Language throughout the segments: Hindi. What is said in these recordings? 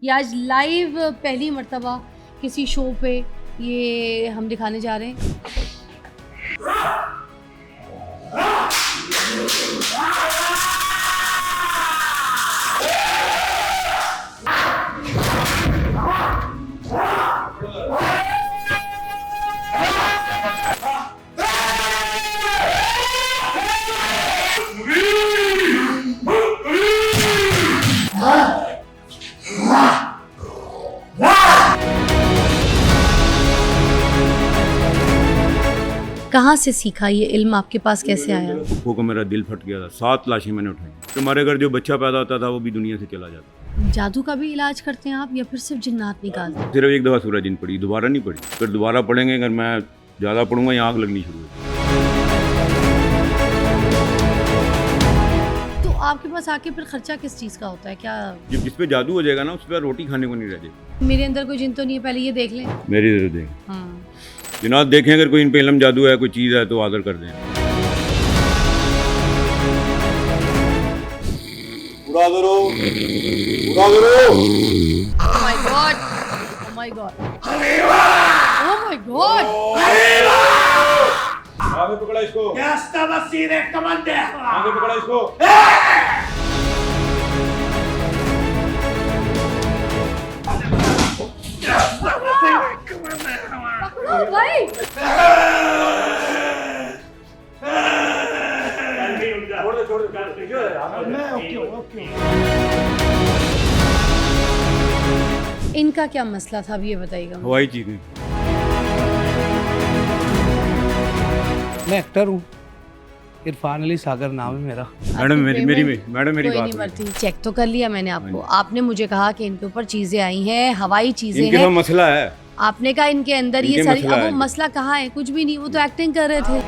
ये आज लाइव पहली मर्तबा किसी शो पे ये हम दिखाने जा रहे हैं। कहाँ से सीखा ये इल्म, आपके पास कैसे आया? फूफो को मेरा दिल फट गया था, 7 लाशें मैंने उठाई। तुम्हारे घर जो बच्चा पैदा होता था वो भी दुनिया से चला जाता। जादू का भी इलाज करते हैं आप या फिर सिर्फ जिन्नात निकालते हैं? सिर्फ एक दफा सूरज दिन पड़ी, दोबारा नहीं पड़ी। फिर दोबारा पढ़ेंगे, अगर मैं ज़्यादा पढ़ूंगा यहाँ आग लगनी शुरू हो। तो आपके पास आके फिर खर्चा किस चीज़ का होता है? क्या जब जिस पे जादू हो जाएगा ना उस पर रोटी खाने को नहीं रह जाएगी। मेरे अंदर कोई जिन तो नहीं है, पहले ये देख लें। मेरी इधर देख हाँ, जनाब, देखें अगर कोई इन पे इल्म जादू है, कोई चीज़ है तो आदर कर दें। पूरा करो, पूरा करो। Oh my God! Oh my God! Oh my God! आगे पकड़ा इसको। आगे पकड़ा इसको। पकड़ो भाई! इनका क्या मसला था, अब ये बताइएगा मुझे। हवाई चीज़ें। मैं एक्टर हूँ, इरफान अली सागर नाम है मेरा। मैडम मेरी कोई बात नहीं सुनिए। मरती, चेक तो कर लिया मैंने आपको। आपने मुझे कहा कि इनके ऊपर चीजें आई हैं, हवाई चीजें इनके हैं। पास मसला है। आपने कहा इनके अंदर ये इनके सारी, मसला अब वो है। मसला कहाँ है? कुछ भी नहीं, वो तो एक्टिंग कर रहे थे।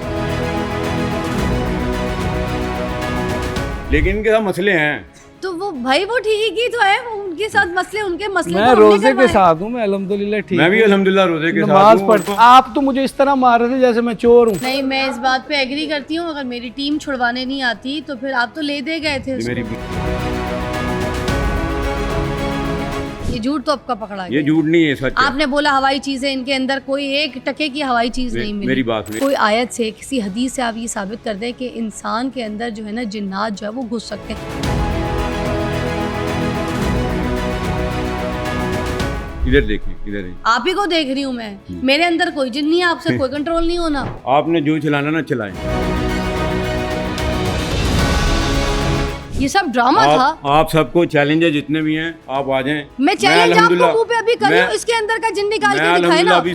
लेकिन इनके साथ मसले हैं। तो वो भाई वो ठीक ही तो है, वो उनके साथ मसले, उनके मसले मैं तो हमने रोजे के करवाए। साथ हूँ, मैं अल्हम्दुलिल्लाह ठीक मैं भी हूँ। अल्हम्दुलिल्लाह रोजे के साथ नमाज हूँ। पढ़। आप तो मुझे इस तरह मार रहे थे जैसे मैं चोर हूँ। नहीं, मैं इस बात पे एग्री करती हूँ। अगर मेरी टीम छुड़वाने नहीं आती तो फिर आप तो ले दे गए थे ये उसको। मेरी ये झूठ तो आपका पकड़ा ये गया। झूठ नहीं है, सच है। आपने बोला हवाई चीजें, इनके अंदर कोई एक टके की हवाई चीज नहीं मिली। मेरी बात सुनिए। कोई आयत से, किसी हदीस से आप ये साबित कर दें कि इंसान के अंदर जो है ना जिन्नात जो है वो घुस सकते हैं। इधर देखिए, इधर देखिए। आप ही को देख रही हूँ मैं, मेरे अंदर कोई जिन नहीं है, आपसे कोई कंट्रोल नहीं होना। आपने जो चलाना ना चलाएं। ये सब ड्रामा था। आप सबको चैलेंज है, जितने भी हैं आप आ जाएं। मैं चैलेंज आपको अल्हम्दुलिल्लाह- मुंह पे अभी कर रही हूँ, मैं- इसके अंदर का जिन निकाल मैं के दिखाए ना। अल्हम्दुलिल्लाह अभी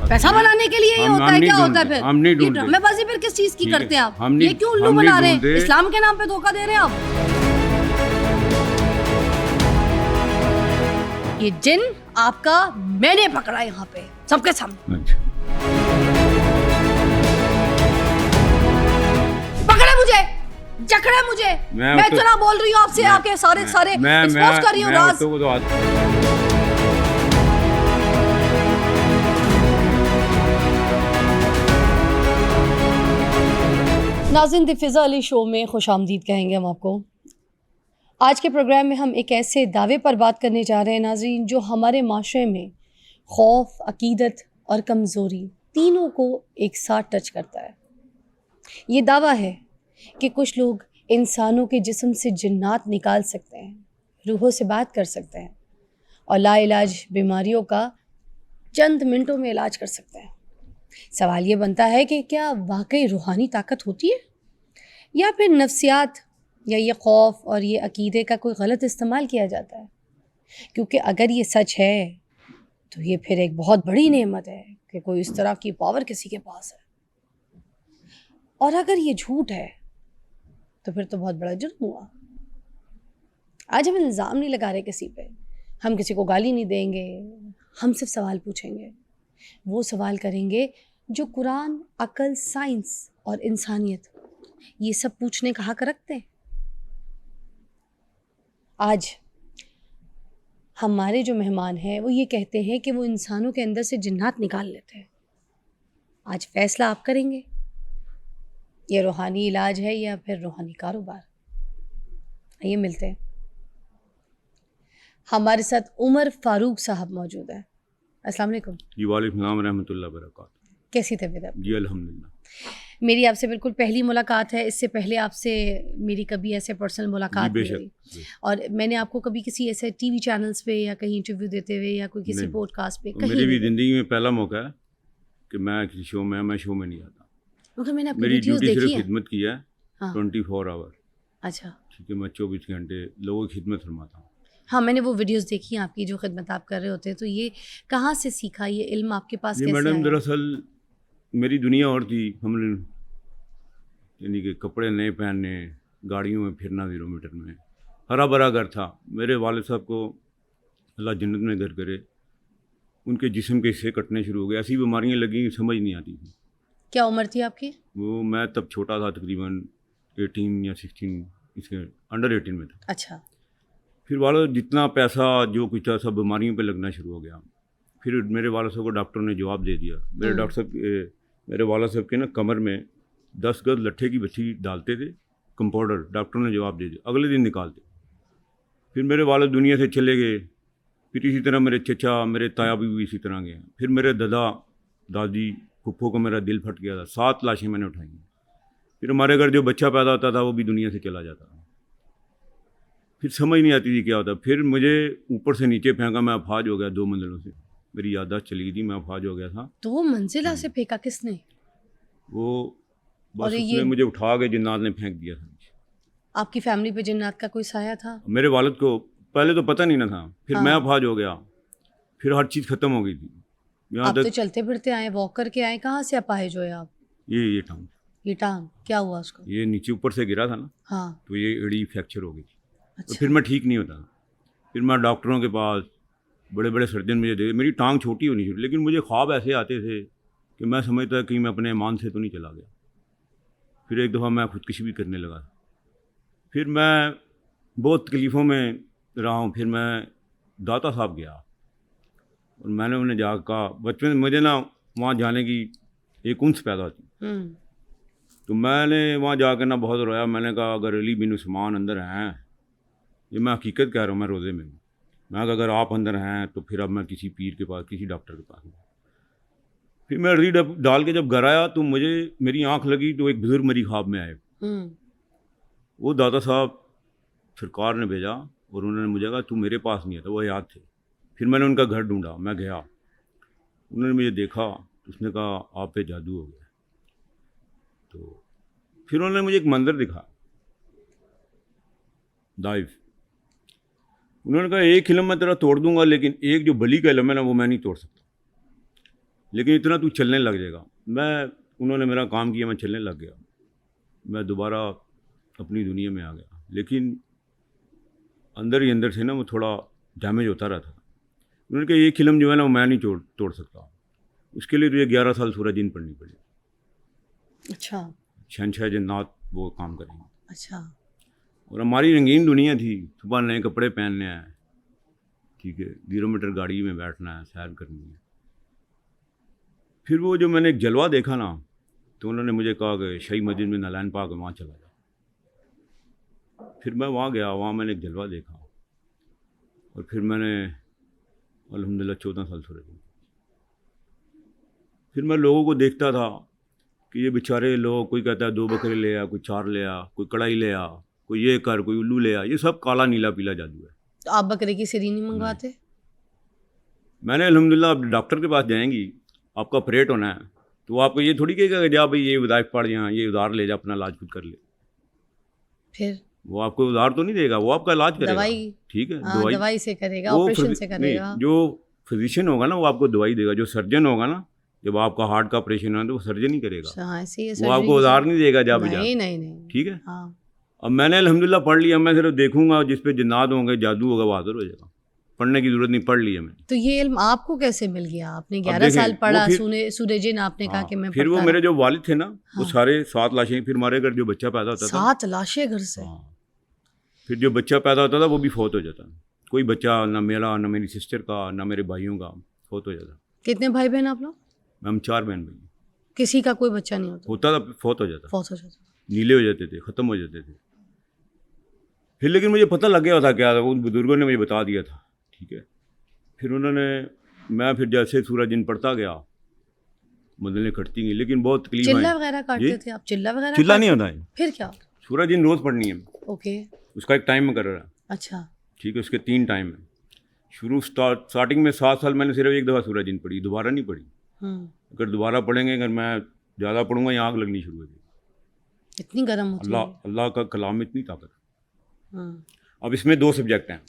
पैसा बनाने के लिए ये हम होता है, नहीं क्या होता है ढूंढते, फिर? हम नहीं ये ढूंढते। ड्रामेबाजी फिर किस चीज की ठीक है, करते हैं आप? हम नहीं- ये क्यों उल्लू हम नहीं बना रहे हैं? ढूंढते। इस्लाम के नाम पे धोखा दे रहे हैं आप। ये जिन आपका मैंने पकड़ा यहाँ पे सबके सामने। अच्छा। पकड़े मुझे, जकड़े मुझे। मैं तो- इतना बोल रही हूँ आपसे, आपके सारे एक्सपोज कर रही हूँ राज। नाज़रीन, दिफ़िज़ा अली शो में खुश आमदीद कहेंगे हम आपको। आज के प्रोग्राम में हम एक ऐसे दावे पर बात करने जा रहे हैं नाज़रीन, जो हमारे माशरे में खौफ, अकीदत और कमज़ोरी तीनों को एक साथ टच करता है। ये दावा है कि कुछ लोग इंसानों के जिस्म से जिन्नात निकाल सकते हैं, रूहों से बात कर सकते हैं और लाइलाज बीमारियों का चंद मिनटों में इलाज कर सकते हैं। सवाल ये बनता है कि क्या वाकई रूहानी ताकत होती है या फिर नफ्सियात या ये खौफ और ये अकीदे का कोई गलत इस्तेमाल किया जाता है? क्योंकि अगर ये सच है तो ये फिर एक बहुत बड़ी नेमत है कि कोई इस तरह की पावर किसी के पास है, और अगर ये झूठ है तो फिर तो बहुत बड़ा जुर्म हुआ। आज हम इल्ज़ाम नहीं लगा रहे किसी पे, हम किसी को गाली नहीं देंगे, हम सिर्फ सवाल पूछेंगे। वो सवाल करेंगे जो कुरान, अकल, साइंस और इंसानियत ये सब पूछने का हक रखते हैं। आज हमारे जो मेहमान हैं वो ये कहते हैं कि वो इंसानों के अंदर से जिन्नात निकाल लेते हैं। आज फैसला आप करेंगे, ये रूहानी इलाज है या फिर रूहानी कारोबार। आइए मिलते हैं। हमारे साथ उमर फारूक साहब मौजूद है। अस्सलाम वालेकुम। जी वालेकुम सलाम रहमतुल्लाह बरकात। कैसी तबीयत है? जी अल्हम्दुलिल्लाह। मेरी आपसे बिल्कुल पहली मुलाकात है। इससे पहले आपसे मेरी कभी ऐसे पर्सनल जी मुलाकात नहीं बेशक। हुई, और मैंने आपको कभी किसी ऐसे टीवी चैनल्स पे या कहीं इंटरव्यू देते हुए या कोई किसी नहीं। पॉडकास्ट पे और कहीं मेरी भी नहीं देखा। ज़िंदगी में पहला मौका है कि मैं किसी शो में नहीं आता। मगर मैंने आपकी मेरी वीडियोस ड्यूटी सिर्फ देखी है। खिदमत की है, हाँ 24 आवर। अच्छा। ठीक है, मैं 24 घंटे लोगों की खिदमत फरमाता हूँ। हाँ मैंने वो वीडियोस देखी हैं आपकी, जो खिदमत आप कर रहे होते हैं। तो ये कहाँ से सीखा, ये इल्म आपके पास ये कैसे मैडम आया? दरअसल मेरी दुनिया और थी। हमने यानी कि कपड़े नए पहनने, गाड़ियों में फिरना 0 मीटर में, हरा भरा घर था। मेरे वालिद साहब को अल्लाह जन्नत में घर करे, उनके जिस्म के हिस्से कटने शुरू हो गए। ऐसी बीमारियां लगी समझ नहीं आती थी। क्या उम्र थी आपकी? वो मैं तब छोटा था, तकरीबन 18 या 16, इसके अंडर 18 में था। अच्छा। फिर वाला जितना पैसा जो कुछ था सब बीमारियों पे लगना शुरू हो गया। फिर मेरे वाला साहब को डॉक्टर ने जवाब दे दिया। मेरे डॉक्टर साहब मेरे वाला साहब के ना कमर में 10 गज लट्ठे की बत्ती डालते थे, कंपाउंडर। डॉक्टर ने जवाब दे दिया, अगले दिन निकालते। फिर मेरे वालिद दुनिया से चले गए। फिर इसी तरह मेरे चचा, मेरे ताया भी इसी तरह गए। फिर मेरे दादा दादी फुफ्फो को मेरा दिल फट गया था। 7 लाशें मैंने उठाई। फिर हमारे घर जो बच्चा पैदा होता था वो भी दुनिया से चला जाता था। फिर समझ नहीं आती थी क्या होता। फिर मुझे ऊपर से नीचे फेंका, मैं अफाज हो गया 2 मंजिलों से। मेरी याददाश्त चली गई थी, मैं अफाज हो गया था। 2 मंजिला से फेंका किसने? वो बस और उसने ये मुझे उठा के जिन्नात ने फेंक दिया था। आपकी फैमिली पे जिन्नात का कोई साया था? मेरे वालिद को पहले तो पता नहीं ना था। फिर मैं हाँ। अफाज हो गया। फिर हर चीज़ ख़त्म हो गई थी। यहाँ आप तो तक चलते फिरते आए, वॉक करके आए, कहाँ से अपाहिज हुए आप? ये टांग, ये टांग क्या हुआ उसको? ये नीचे ऊपर से गिरा था ना, हाँ तो ये एड़ी फ्रैक्चर हो गई थी। तो अच्छा। फिर मैं ठीक नहीं होता। फिर मैं डॉक्टरों के पास, बड़े बड़े सर्जन मुझे दे। मेरी टांग छोटी होनी चाहिए, लेकिन मुझे ख्वाब ऐसे आते थे कि मैं समझता कि मैं अपने ईमान से तो नहीं चला गया। फिर एक दफ़ा मैं खुदकुशी भी करने लगा। फिर मैं बहुत तकलीफ़ों में रहा हूँ। फिर मैं दाता साहब गया और मैंने उन्हें जाकर कहा, बचपन में मुझे ना वहाँ जाने की एक उन्स पैदा थी। तो मैंने वहाँ जाकर ना बहुत रोया। मैंने कहा अगर अली बिन उस्मान अंदर हैं, ये मैं हकीकत कह रहा हूँ, मैं रोज़े में हूँ। मैं कहा अगर आप अंदर हैं तो फिर अब मैं किसी पीर के पास, किसी डॉक्टर के पास हूँ। फिर मैं रीड डाल के जब घर आया तो मुझे मेरी आँख लगी तो एक बुज़ुर्ग मेरी ख्वाब में आए। वो दादा साहब सरकार ने भेजा और उन्होंने मुझे कहा तू मेरे पास नहीं है, तो वो याद थे। फिर मैंने उनका घर ढूंढा, मैं गया, उन्होंने मुझे देखा तो उसने कहा आप पे जादू हो गया। तो फिर उन्होंने मुझे एक मंदिर दिखा, दाइफ। उन्होंने कहा एक इल्म मैं तेरा तोड़ दूंगा, लेकिन एक जो बली का इल्म है ना वो मैं नहीं तोड़ सकता, लेकिन इतना तू चलने लग जाएगा। उन्होंने मेरा काम किया, मैं चलने लग गया। मैं दोबारा अपनी दुनिया में आ गया, लेकिन अंदर ही अंदर से ना वो थोड़ा डैमेज होता रहता। उन्होंने कहा एक इल्म जो है ना वो मैं नहीं तोड़ सकता, उसके लिए तुझे 11 साल सूरह दिन पढ़नी पड़ेगी। अच्छा। शहंशाह जन्नात वो काम करेंगे। अच्छा। और हमारी रंगीन दुनिया थी, सुबह नए कपड़े पहनने हैं, ठीक है, 0 मीटर गाड़ी में बैठना है, सैर करनी है। फिर वो जो मैंने एक जलवा देखा ना, तो उन्होंने मुझे कहा कि शाही मस्जिद में नालायन पाक है, वहाँ चला जा। फिर मैं वहाँ गया, वहाँ मैंने एक जलवा देखा और फिर मैंने अल्हम्दुलिल्लाह 14 साल सूरह दी। फिर मैं लोगों को देखता था कि ये बेचारे लोग, कोई कहता है 2 बकरे ले आ, कोई 4 ले आ, कोई कढ़ाई ले आ, कोई ये कर, कोई उल्लू ले आ। ये सब काला नीला पीला जादू है। तो आप बकरे की सिरी नहीं मंगवाते? मैंने अल्हम्दुलिल्लाह, आप डॉक्टर के पास जाएंगी, आपका ऑपरेट होना है, तो वो आपको ये थोड़ी कहेगा कि जा भाई ये वज़ाइफ पढ़, यहाँ ये उधार ले जा, अपना इलाज खुद कर ले। फिर वो आपको उधार तो नहीं देगा, वो आपका इलाज करेगा। दवाई, ठीक है, हाँ, दवाई से करेगा, वो ऑपरेशन से करेगा। नहीं, जो फिजिशियन होगा ना वो आपको दवाई देगा। जो सर्जन होगा ना, जब आपका हार्ट का ऑपरेशन है तो वो सर्जन ही करेगा, हाँ, ऐसे ही है वो सर्जरी आपको की उधार जरूरत। नहीं देगा जा बजा। नहीं नहीं नहीं। ठीक है। हाँ। अब मैंने अल्हम्दुलिल्लाह पढ़ लिया। मैं सिर्फ देखूंगा, जिस पे जिन्नात होंगे, जादू होगा, वो हाजिर हो जाएगा। पढ़ने की जरूरत नहीं, पढ़ लिया मैंने। तो ये इल्म आपको कैसे मिल गया? आपने अब 11 देखें, साल वो पढ़ा, फिर- सूरज जिन आपने कहा हाँ, कि मैं फिर वो पढ़ता मेरे रहा। जो वालिद थे ना, वो हाँ। सारे 7 लाशें। फिर हमारे घर जो बच्चा पैदा होता था, 7 लाशें घर से? हाँ, फिर जो बच्चा पैदा होता था वो भी फौत हो जाता। कोई बच्चा ना मेरा, ना मेरी सिस्टर का, ना मेरे भाइयों का फौत हो जाता। कितने भाई बहन आप लोग? हम 4 बहन भाई। किसी का कोई बच्चा नहीं होता? होता था, फौत हो जाता, फौत हो जाता। नीले हो जाते थे, ख़त्म हो जाते थे। फिर लेकिन मुझे पता लग गया था क्या था, उन बुज़ुर्गों ने मुझे बता दिया था, ठीक है। फिर उन्होंने, मैं फिर जैसे सूरज दिन पड़ता गया, मदलें कटती गई, लेकिन बहुत तकलीफ चिल्ला आई। वगैरह जी? काटते थे आप? चिल्ला वगैरह चिल्ला नहीं काटते होता है, फिर क्या? सूरज दिन रोज़ पढ़नी है, ओके, उसका एक टाइम मुकर्रर है, अच्छा। ठीक है। उसके 3 टाइम है। स्टार्टिंग में 7 साल मैंने सिर्फ एक दफ़ा सूरज दिन पढ़ी, दोबारा नहीं पढ़ी। अगर दोबारा पढ़ेंगे, अगर मैं ज़्यादा पढ़ूंगा, यहाँ आग लगनी शुरू हो जाएगी। इतनी गर्म होती अल्लाह है। अल्लाह का कलाम में इतनी ताकत। हम्म, अब इसमें 2 सब्जेक्ट हैं।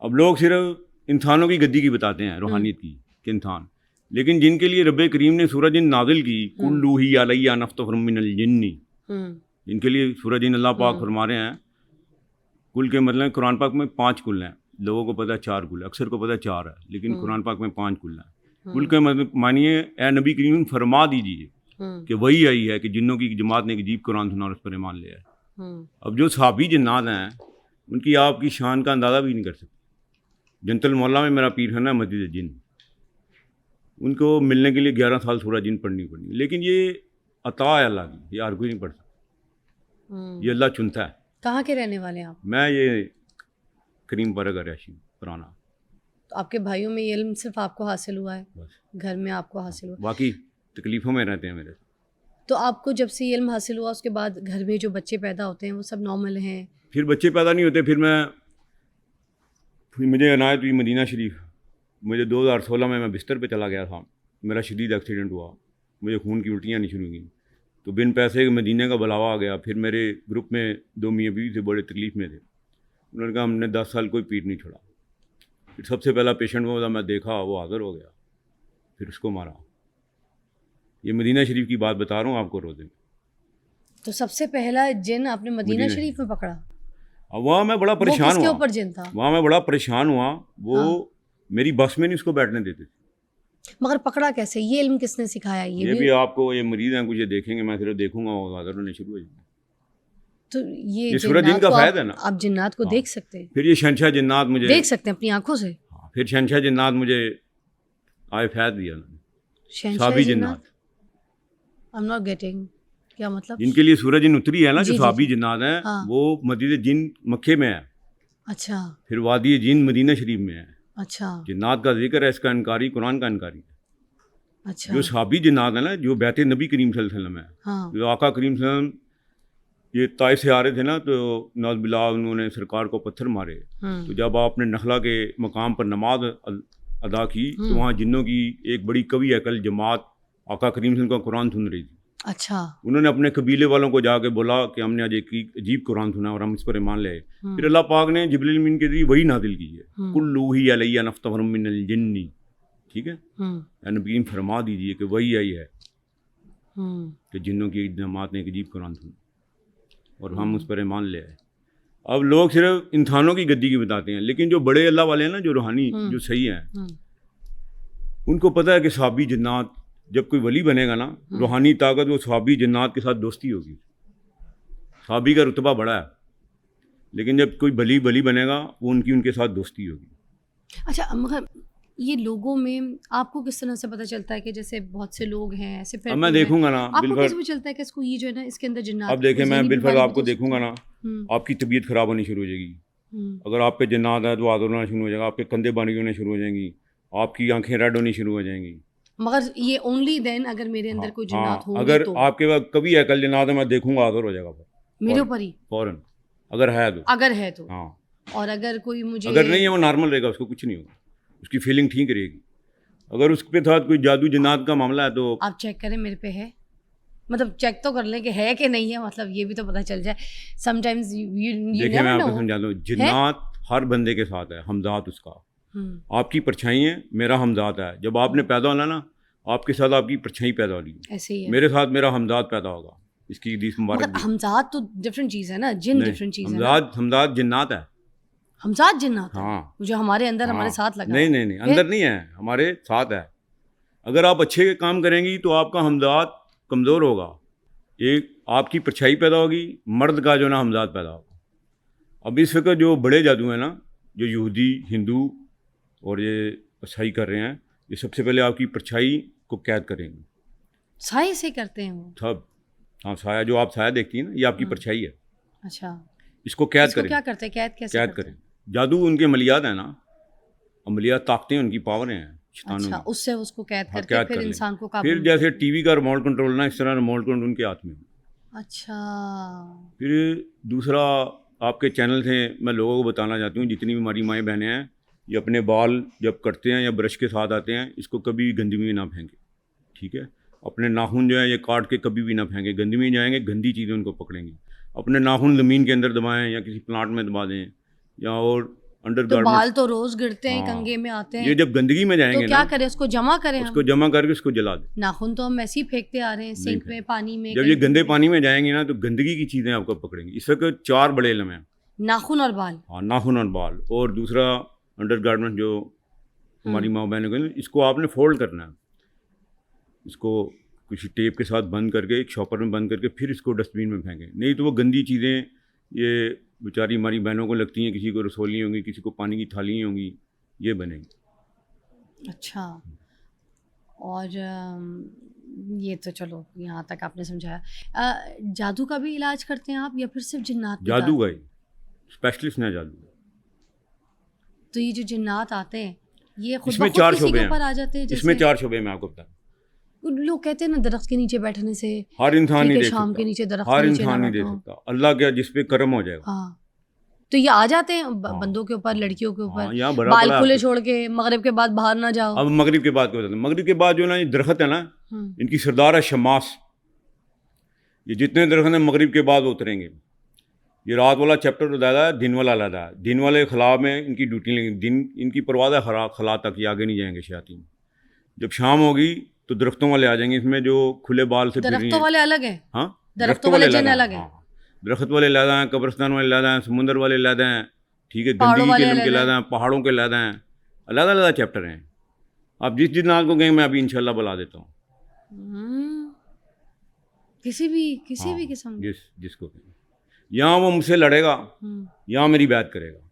अब लोग सिर्फ इंसानों की गद्दी की बताते हैं, रूहानियत की, कि इंसान, लेकिन जिनके लिए रब्बे करीम ने सूरज दिन नाजिल की, कुल्लू ही अलैया नफ्तुम मिनल जिन्नी, हम्म, जिनके लिए सूरज दिन अल्लाह पाक फरमा रहे हैं, कुल के मतलब कुरान पाक में 5 कुल हैं। लोगों को पता है 4 कुल है, अक्सर को पता है 4 है, लेकिन कुरान पाक में 5 कुल हैं। कुल के मतलब मानिए, ए नबी करीम फरमा दीजिए कि वही आई है कि जिन्नों की जमात ने एक अजीब कुरान सुना और उस पर ईमान लिया है। अब जो सहाबी जिन्नात हैं, उनकी आपकी शान का अंदाज़ा भी नहीं कर सकते। जनतल मौला में मेरा पीर खाना है मस्जिद जिन, उनको मिलने के लिए 11 साल सूरज जिन पढ़नी पड़ी, लेकिन ये अता है अल्लाह की, ये हर कोई नहीं पढ़ सकता, ये अल्लाह चुनता है। कहाँ के रहने वाले हैं आप? मैं ये करीम पारा का रहायशी पुराना, तो आपके भाइयों में ये इल्म सिर्फ आपको हासिल हुआ है, बस घर में आपको हासिल हुआ? बाकी तकलीफ़ों में रहते हैं मेरे। तो आपको जब से ये इल्म हासिल हुआ, उसके बाद घर में जो बच्चे पैदा होते हैं वो सब नॉर्मल हैं? फिर बच्चे पैदा नहीं होते, फिर मुझे अनायत हुई मदीना शरीफ। मुझे 2016 में मैं बिस्तर पे चला गया था, मेरा शदीद एक्सीडेंट हुआ, मुझे खून की उल्टियाँ नहीं शुरू हुई, तो बिन पैसे के मदीने का बुलावा आ गया। फिर मेरे ग्रुप में 2 मियाँ बीवी थे, बड़े तकलीफ़ में थे। उन्होंने कहा हमने 10 साल कोई पीर नहीं छोड़ा। फिर सबसे पहला पेशेंट वो था, मैं देखा वो हाज़िर हो गया, फिर उसको मारा। ये मदीना शरीफ की बात बता रहा हूँ आपको रोज़े में। तो सबसे पहला जिन आपने मदीना शरीफ में पकड़ा? अब वहाँ मैं बड़ा वो परेशान किसके हुआ, ऊपर जिन था? वहाँ मैं बड़ा परेशान हुआ। वो हाँ। मेरी बस में नहीं उसको बैठने देते थे। मगर पकड़ा कैसे? ये इल्म किसने सिखाया? ये भी आपको, ये मरीज़ हैं कुछ, ये देखेंगे, मैं सिर्फ देखूंगा वो हाज़िर होने शुरू हो जाएंगे। तो ये सूरज दिन जिन्नात का को फ़ायदा है ना। आप जिन्नात को हाँ। देख सकते हैं? फिर ये शहनशाह जिन्नात मुझे देख सकते हैं अपनी आंखों से? हाँ, फिर शहनशाह जिन्नात मुझे आए फैद दिया उन्होंने, शहंशाह साबी जिन्नात? जिन्नात, आई एम नॉट गेटिंग, क्या मतलब? जिनके लिए सूरज जिन उतरी है ना, जी, जो जी, साबी जी। जिन्नात हैं, हाँ। वो मस्जिद जिन मक्के में है, अच्छा फिर वादी जिन मदीना शरीफ में है। अच्छा जिन्नात का जिक्र है, इसका इनकारी कुरान का इनकारी है। अच्छा। जो साबी जिन्नात है ना, जो बैत नबी करीम सल्लल्लाहु अलैहि वसल्लम है, हाँ जो आका करीम सल्लल्लाहु अलैहि वसल्लम ये ताइफ से आ रहे थे ना, तो नौज़ बिल्लाह उन्होंने सरकार को पत्थर मारे। तो जब आपने नखला के मकाम पर नमाज अदा की, तो वहाँ जिन्नों की एक बड़ी कवि अकल जमात आका करीम सल्लल्लाहु अलैहि वसल्लम का कुरान सुन रही थी। अच्छा। उन्होंने अपने कबीले वालों को जाके बोला कि हमने आज एक अजीब कुरान सुना और हम इस पर ईमान ले आए। फिर अल्लाह पाक ने जिब्रील अमीन के जरिए वही नादिल की है, कुल्लू ही अलैया नफ्तुम मिनल जिन्नी, ठीक है। नबी करीम फरमा दीजिए कि वही आई है कि जिन्नों की जमात ने एक अजीब कुरान सुना और हम उस पर ईमान ले आए। अब लोग सिर्फ इंसानों की गद्दी की बताते हैं, लेकिन जो बड़े अल्लाह वाले हैं ना, जो रूहानी जो सही हैं, उनको पता है कि सहाबी जिन्नात, जब कोई वली बनेगा ना, रूहानी ताकत, वो सहाबी जिन्नात के साथ दोस्ती होगी। सहाबी का रुतबा बड़ा है, लेकिन जब कोई वली बनेगा, वो उनके साथ दोस्ती होगी। अच्छा, मगर ये लोगों में आपको किस तरह से पता चलता है कि जैसे बहुत से लोग हैं ऐसे? फिर अब मैं देखूंगा ना, आपको कैसे पता चलता है कि इसको ये जो है ना, इसके अंदर जिन्नात? अब देखें, मैं बिलफर्ज आपको देखूंगा ना, हम्म। आपकी तबीयत खराब होनी शुरू हो जाएगी। अगर आप पे जिन्नात है तो आदर होना शुरू हो जाएगा, आपके कंधे बानी होने शुरू हो जाएंगी, आपकी आंखें रेड होनी शुरू हो जाएंगी। मगर ये ओनली देन अगर मेरे अंदर कोई जिन्नात हो, अगर तो आपके पास कभी अकल जिन्नात है, मैं देखूंगा आदर हो जाएगा मेरे ऊपर ही फौरन, अगर है तो। अगर है तो। हाँ, और अगर कोई मुझे, अगर नहीं है, वो नॉर्मल रहेगा, उसको कुछ नहीं होगा, उसकी फीलिंग ठीक रहेगी। अगर उसके साथ कोई जादू जिन्नात का मामला है तो आप चेक करें मेरे पे है, मतलब चेक तो कर लें कि है कि नहीं है, मतलब ये भी तो पता चल जाए। समटाइम्स यू देखिए, मैं आपको समझा दूँ, जिन्नात हर बंदे के साथ है, हमजात उसका, आपकी परछाई है, मेरा हमजात है। जब आपने पैदा होना ना, आपके साथ आपकी परछाई पैदा हो रही है, ऐसे ही है। मेरे साथ मेरा हमजात पैदा होगा, इसकी हदीस मुबारक मगर हमजात तो डिफरेंट चीज़ है ना, जिन डिफरेंट चीज़ है ना। हमजात जिन्नात है। हमजात जिन्नात है? हाँ, जो हमारे अंदर हमारे साथ लगा नहीं नहीं नहीं, अंदर नहीं है, हमारे साथ है। अगर आप अच्छे काम करेंगी तो आपका हमजात कमज़ोर होगा, एक आपकी परछाई पैदा होगी, मर्द का जो ना हमजात पैदा होगा। अब इस वक्त जो बड़े जादू हैं ना, जो यहूदी, हिंदू और ये ईसाई कर रहे हैं, ये सबसे पहले आपकी परछाई को कैद करेंगे। साए से करते हैं वो? सब, हाँ, साया, जो आप साया देखती हैं ना, ये आपकी परछाई है। अच्छा। इसको कैद इसको करें। क्या करते हैं, कैद कैसे कैद करते करें। जादू उनके अमलियात हैं ना, अमलियात ताकतें उनकी, पावरें हैं हैं? शैतानों अच्छा, की। उससे उसको कैद हाँ, करके कैद फिर कर लें। इंसान को काबू फिर में जैसे करते हैं। टीवी का रिमोट कंट्रोल ना, इस तरह रिमोट कंट्रोल उनके हाथ में। अच्छा, फिर दूसरा आपके चैनल से मैं लोगों को बताना चाहती हूँ, जितनी भी हमारी माएँ बहनें हैं, ये अपने बाल जब कटते हैं या ब्रश के साथ आते हैं, इसको कभी गंदगी में ना फेंकें, ठीक है। अपने नाखून जो है ये काट के कभी भी ना फेंकें, गंदगी में जाएंगे, गंदी चीज़ें उनको पकड़ेंगी। अपने नाखून ज़मीन के अंदर दबाएं या किसी प्लांट में दबा दें, या और अंडर तो बाल गारमेंट्स। तो रोज गिरते हैं, हाँ, कंघे में आते ये हैं, जब गंदगी में तो जाएंगे क्या ना, करें, उसको जमा करें उसको हम? जमा करके उसको जला दें। नाखून तो हम ऐसे ही फेंकते आ रहे हैं, नहीं सिंक में, फेंकें। पानी में, जब कहीं ये गंदे भी। पानी में जाएंगी ना, तो गंदगी की चीज़ें आपको पकड़ेंगी। इस वक्त 4 बड़े इल्म हैं। नाखून और बाल। हाँ, नाखून और बाल, और दूसरा अंडर गारमेंट जो हमारी माँ बहनों को, इसको आपने फोल्ड करना है, इसको किसी टेप के साथ बंद करके, एक शॉपर में बंद करके, फिर इसको डस्टबिन में फेंकें। नहीं तो वो गंदी चीज़ें, ये बेचारी हमारी बहनों को लगती हैं, किसी को रसोली होंगी, किसी को पानी की थाली होंगी, ये बनेंगी। अच्छा, और ये तो चलो यहाँ तक आपने समझाया। जादू का भी इलाज करते हैं आप, या फिर सिर्फ जिन्नात पे जादू डालते का ही स्पेशलिस्ट है जादू। हैं? तो ये जो जिन्नात आते हैं, ये खुद इसमें ब खुद 4 किसी शोबे के ऊपर आ हैं। जाते हैं? इसमें जैसे 4 शोबे मैं आपको बता, लोग कहते हैं ना, दरख्त के नीचे बैठने से, हर इंसान ठीक नहीं है, दे शाम के नीचे सकता, दरख्त हर के नीचे ना इंसान नहीं दे बैठो। सकता। अल्लाह क्या जिस पे कर्म हो जाएगा। हाँ, तो ये आ जाते हैं हाँ। बंदों के ऊपर, लड़कियों के हाँ, ऊपर, यहाँ भरा बाल पड़ा खुले है। छोड़ के मगरिब के बाद बाहर ना जाओ। अब मगरिब के बाद क्या होता है, मगरिब के बाद जो ना ये दरख्त है ना, इनकी सरदार है शमास। ये जितने दरख्त हैं मगरिब के बाद उतरेंगे। ये रात वाला चैप्टर अलग है, दिन वाला अलग है। दिन वाले खला में इनकी ड्यूटी लेंगे, दिन इनकी परवाह है खला तक, ये आगे नहीं जाएंगे शयातीन। जब शाम होगी तो दरख्तों वाले आ जाएंगे, इसमें जो खुले बाल से फिर रही दरख्तों हैं। वाले अलग हैं? हाँ, दरख्तों वाले जिन अलग हैं? हाँ, दरख्त वाले अलग हैं, कब्रिस्तान वाले अलग हैं, समुंदर वाले अलग हैं, ठीक है, पहाड़ों गंदगी के वाले इल्म के अलग अलग हैं, पहाड़ों के अलग हैं, अलग अलग चैप्टर हैं। आप जिस दिन को गए मैं अभी इंशाल्लाह बुला देता हूँ। किसी भी हाँ, किस्म। जिसको कहें। यहाँ वो मुझसे लड़ेगा, यहाँ मेरी बैत करेगा।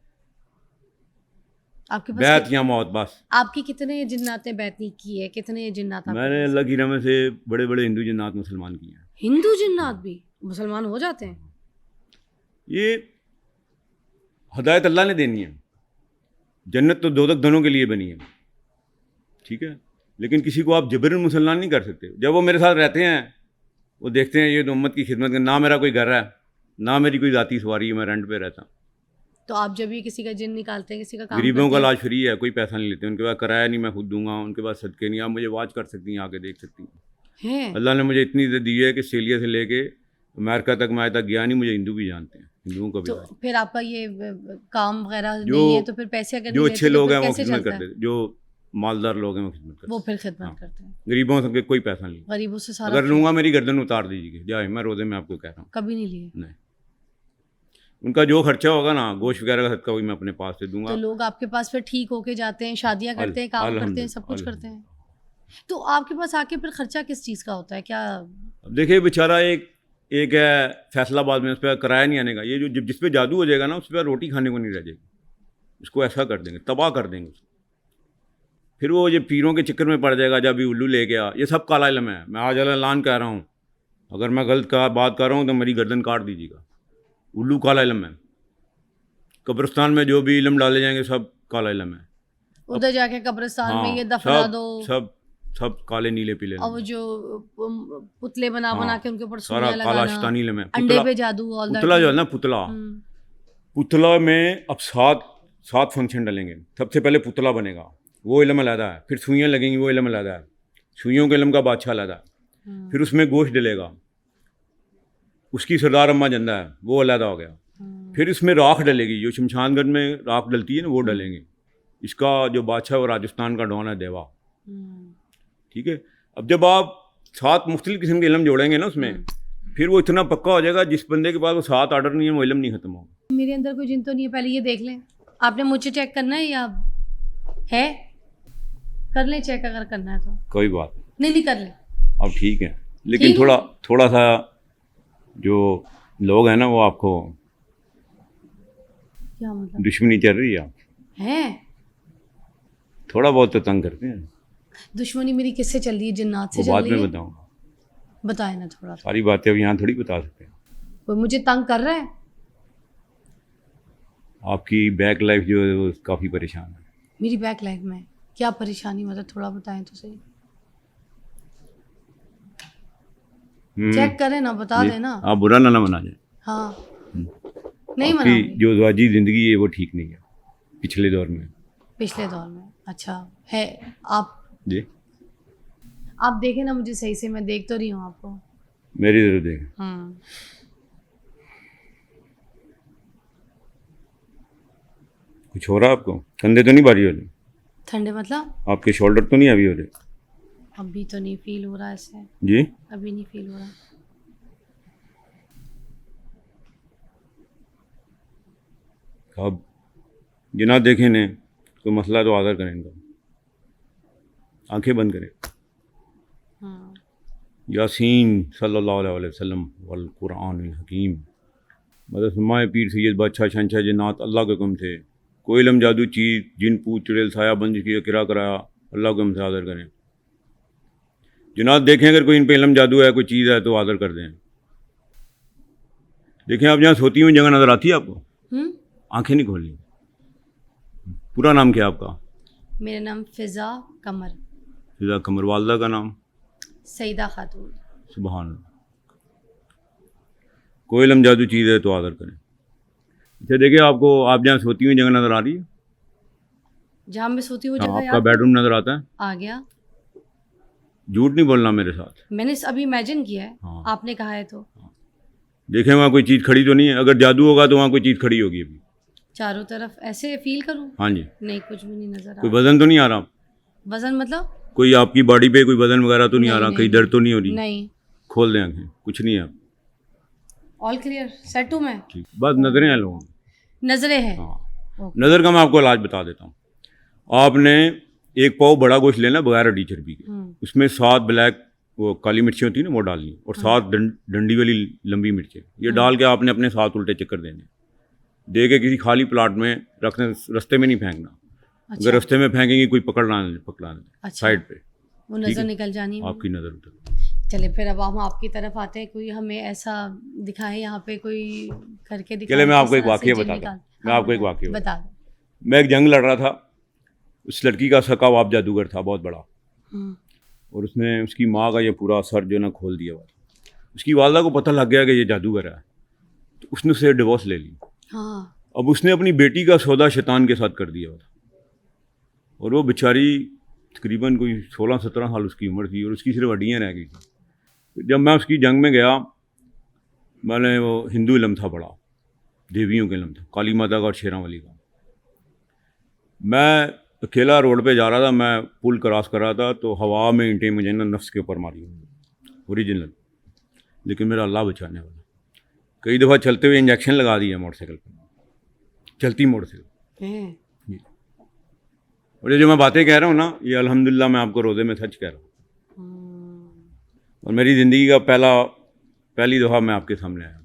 आपके पास बैत या मौत, बस। आपकी कितने जिन्नात ने बैत नहीं की है? कितने जिन्नात आपके मैंने पास? अल्लाह की रहमत से बड़े बड़े हिंदू जिन्नात मुसलमान किए हैं। हिंदू जिन्नात भी मुसलमान हो जाते हैं? ये हदायत अल्लाह ने देनी है। जन्नत तो दोज़ख दोनों के लिए बनी है, ठीक है, लेकिन किसी को आप जबरन मुसलमान नहीं कर सकते। जब वो मेरे साथ रहते हैं, वो देखते हैं ये तो उम्मत की खिदमत का, ना मेरा कोई घर है, ना मेरी कोई ज़ाती सवारी है, मैं रेंट पे रहता हूँ। तो आप जब भी किसी का जिन निकालते हैं, किसी का काम गरीबों का करते हैं, इलाज फ्री है, कोई पैसा नहीं लेते, उनके पास किराया नहीं मैं खुद दूंगा, उनके पास सदके नहीं। आप मुझे वाच कर सकती हैं, आके देख सकती हैं। हैं? अल्लाह ने मुझे इतनी इज्जत दी है कि ऑस्ट्रेलिया से लेके अमेरिका तक मैं आज तक गया नहीं, मुझे हिंदू भी जानते हैं, हिंदुओं का भी तो जानते फिर आपका ये काम वगैरह जो- नहीं है, तो फिर पैसे अगर हैं। जो नहीं अच्छे लेते, तो लोग फिर हैं वो कैसे खिदमत चलता है? करते हैं, जो मालदार लोग हैं वो खिदमत करते वो हैं। फिर खिदमत हाँ। करते हैं। गरीबों से कोई पैसा नहीं। गरीबों से सारा अगर लूँगा मेरी गर्दन उतार दीजिए, जाए, मैं रोज़े में आपको कह रहा हूँ। कभी नहीं लिए? नहीं, उनका जो खर्चा होगा ना, गोश्त वगैरह का सदका वही मैं अपने पास से दूंगा। तो लोग आपके पास फिर ठीक होके जाते हैं, शादियां करते हैं, काम करते हैं, सब कुछ करते हैं। तो आपके पास आके फिर खर्चा किस चीज़ का होता है? क्या अब देखिए, बेचारा एक है फैसलाबाद में, उस पर किराया नहीं आने का। ये जो जिस पे जादू हो जाएगा ना, उस पर रोटी खाने को नहीं रह जाएगी। उसको ऐसा कर देंगे, तबाह कर देंगे उसको। फिर वो ये पीरों के चक्कर में पड़ जाएगा, जब भी उल्लू ले गया। ये सब काला इल्म है। मैं आज ऐलान कह रहा हूँ, अगर मैं गलत बात कर रहा हूँ तो मेरी गर्दन काट दीजिएगा। उल्लू काला इल्म है। कब्रिस्तान में जो भी इल्म डाले जाएंगे सब काला इल्म है। उधर जाके कब्रिस्तान हाँ, में ये दफना सब दो, सब काले नीले पीले और वो जो पुतले बना हाँ, के उनके ऊपर सारा सुइयां काला लगाना, शैतानी इल्म है। अंडे पे जादू, ऑल दैट। पुतला जो है ना, पुतला में अब सात फंक्शन डलेंगे। सबसे पहले पुतला बनेगा, वो इल्म अलग है। फिर सुइयाँ लगेंगी, वो इल्म अलग है। सुइयों के इल्म का बादशाह अलग है। फिर उसमें गोश्त डलेगा, उसकी सरदार अम्मा जिंदा है, वो अलग हो गया। फिर इसमें राख डलेगी, जो शमशानगढ़ में राख डलती है ना, वो डलेंगे। इसका जो बादशाह वो राजस्थान का डॉन है, देवा, ठीक है। अब जब आप 7 मुख्तलिफ किस्म के इल्म जोड़ेंगे ना उसमें, फिर वो इतना पक्का हो जाएगा, जिस बंदे के पास वो 7 आर्डर नहीं है, वो इल्म नहीं खत्म होगा। मेरे अंदर कोई जिन तो नहीं है, पहले ये देख लें। आपने मुझे चेक करना है या है? कर लें चेक, अगर करना है तो। कोई बात नहीं कर लें। अब ठीक है, लेकिन ठीक है? थोड़ा सा जो लोग हैं ना, वो आपको क्या मतलब दुश्मनी चल रही है, है? थोड़ा बहुत तो तंग करते हैं। दुश्मनी मेरी किससे चल रही है? जिन्नात से वो चल बाद रही में है? बताऊंगा। बताए ना थोड़ा। सारी बातें अब यहाँ थोड़ी बता सकते हैं। वो मुझे तंग कर रहा है, आपकी बैक लाइफ जो है वो काफ़ी परेशान है। मेरी बैक लाइफ में क्या परेशानी, मतलब थोड़ा बताएं तो सही। चेक करें ना, बता जी, देना। आप बुरा ना मना जाए। हाँ, नहीं आपकी मनाऊंगी। जो ज़वाजी ज़िंदगी है वो ठीक नहीं है पिछले दौर में। पिछले दौर में अच्छा है। आप जी, देखें ना मुझे सही से, मैं देख तो रही हूँ आपको। मेरी ज़रूरत देखें। कुछ हो रहा है आपको? कंधे तो नहीं भारी हो रहे? ठंडे मतलब आपके शोल्डर तो नहीं अभी हो रहे? अभी तो नहीं फील हो रहा ऐसे, जी, अभी नहीं फील हो रहा। आप जिन्ना देखें ने कोई मसला तो आदर करें इनका, आंखें बंद करें। यासीन सल्लल्लाहु अलैहि वसल्लम वल कुरानिल हकीम। मदद फरमाए पीर सैयद बादशाह शहंशाह जन्नात अल्लाह के हुक्म से कोई इल्म जादू चीज़ जिन पूत चुड़ैल साया बंद किया किरा कराया अल्लाह के हुक्म से आदर करें। जनाब देखें अगर कोई इन पे इल्म जादू है, कोई चीज़ है तो आदर कर दें। देखें आप जहाँ सोती हुई जगह नज़र आती है आपको? आंखें नहीं खोलनी। पूरा नाम क्या है आपका? मेरा नाम फिज़ा कमर। फिज़ा कमर। वालदा का नाम? सईदा खातून। सुभान अल्लाह। कोई इल्म जादू चीज़ है तो आदर करें। अच्छा देखिए आपको, आप जहाँ सोती हुई जगह नज़र आ रही है? जहाँ मैं सोती हूँ हाँ, जगह आपका बेडरूम नज़र आता है? आ गया। झूठ नहीं बोलना मेरे साथ। मैंने अभी इमेजिन किया है। हाँ। आपने कहा है तो। देखें वहाँ कोई चीज़ खड़ी तो नहीं है? अगर जादू होगा तो वहाँ कोई चीज़ खड़ी होगी अभी। चारों तरफ ऐसे फील करूँ? हाँ जी। नहीं, कुछ भी नहीं नजर आ कोई रहा। वजन तो नहीं आ रहा? वजन मतलब? कोई आपकी बॉडी पे कोई वजन वगैरह तो नहीं आ रहा? नहीं, कहीं दर्द तो नहीं हो रही? नहीं। खोल दें आंखें, कुछ नहीं है। ऑल क्लियर, सेट हूँ मैं। ठीक, बस नजरें हैं लोगों की। नजरें हैं। हाँ, नज़र का मैं आपको इलाज बता देता हूँ। आपने एक पाव बड़ा गोश्त लेना बगैर हड्डी चर्बी के, उसमें 7 ब्लैक वो काली मिर्ची होती है ना वो डालनी, और 7 डंडी वाली लंबी मिर्चें, ये डाल के आपने अपने 7 उल्टे चक्कर देने। दे के किसी खाली प्लाट में रखने, रास्ते में नहीं फेंकना। अच्छा। अगर रास्ते में फेंकेंगे कोई पकड़ना अच्छा। साइड पे, वो नजर निकल जानी है। आपकी नज़र उतर। चले फिर अब हम आपकी तरफ आते हैं। कोई हमें ऐसा दिखाए यहाँ पे, कोई करके दिखाए। चले मैं आपको किस एक तरह से वाक़या जिन बताता निकाल- हूँ। मैं हाँ, आपको एक वाक़या बता दो। मैं एक जंग लड़ रहा था। उस लड़की का सका बाप जादूगर था बहुत बड़ा, और उसने उसकी माँ का ये पूरा सर जो ना खोल दिया हुआ था। उसकी वालदा को पता लग गया कि ये जादूगर है, तो उसने उससे डिवोर्स ले ली। हाँ। अब उसने अपनी बेटी का सौदा शैतान के साथ कर दिया हुआ था, और वो बेचारी तकरीबन कोई 16-17 साल उसकी उम्र थी, और उसकी सिर्फ हड्डियाँ रह गई थी। जब मैं उसकी जंग में गया, मैंने वो हिंदू इलम था बड़ा, देवियों के इलम था, काली माता का और शेरां वाली का। मैं अकेला रोड पे जा रहा था, मैं पुल क्रॉस कर रहा था, तो हवा में ईंटें मुझे ना नफ्स के ऊपर मारी ओरिजिनल, लेकिन मेरा अल्लाह बचाने वाला। कई दफ़ा चलते हुए इंजेक्शन लगा दिया मोटरसाइकिल पर, चलती मोटरसाइकिल। जी। और ये जो मैं बातें कह रहा हूँ ना, ये अल्हम्दुलिल्लाह मैं आपको रोज़े में सच कह रहा हूँ, और मेरी ज़िंदगी का पहली दफ़ा मैं आपके सामने आया।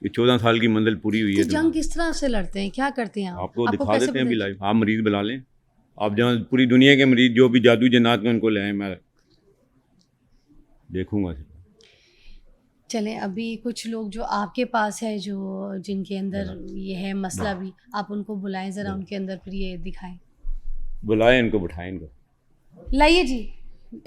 ये 14 साल की मंजिल पूरी हुई है। तो जंग किस तरह से लड़ते हैं, क्या करते हैं आप? आपको दिखा कैसे देते हैं अभी पता- लाइव। आप मरीज़ बुला लें, आप जहाँ पूरी दुनिया के मरीज़ जो भी जादू जन्नात में उनको ले आए, मैं देखूँगा। चलें, अभी कुछ लोग जो आपके पास है, जो जिनके अंदर ये है मसला भी, आप उनको बुलाएं ज़रा, उनके अंदर फिर ये दिखाएं। बुलाएं इनको, बिठाएं इनको। लाइए जी,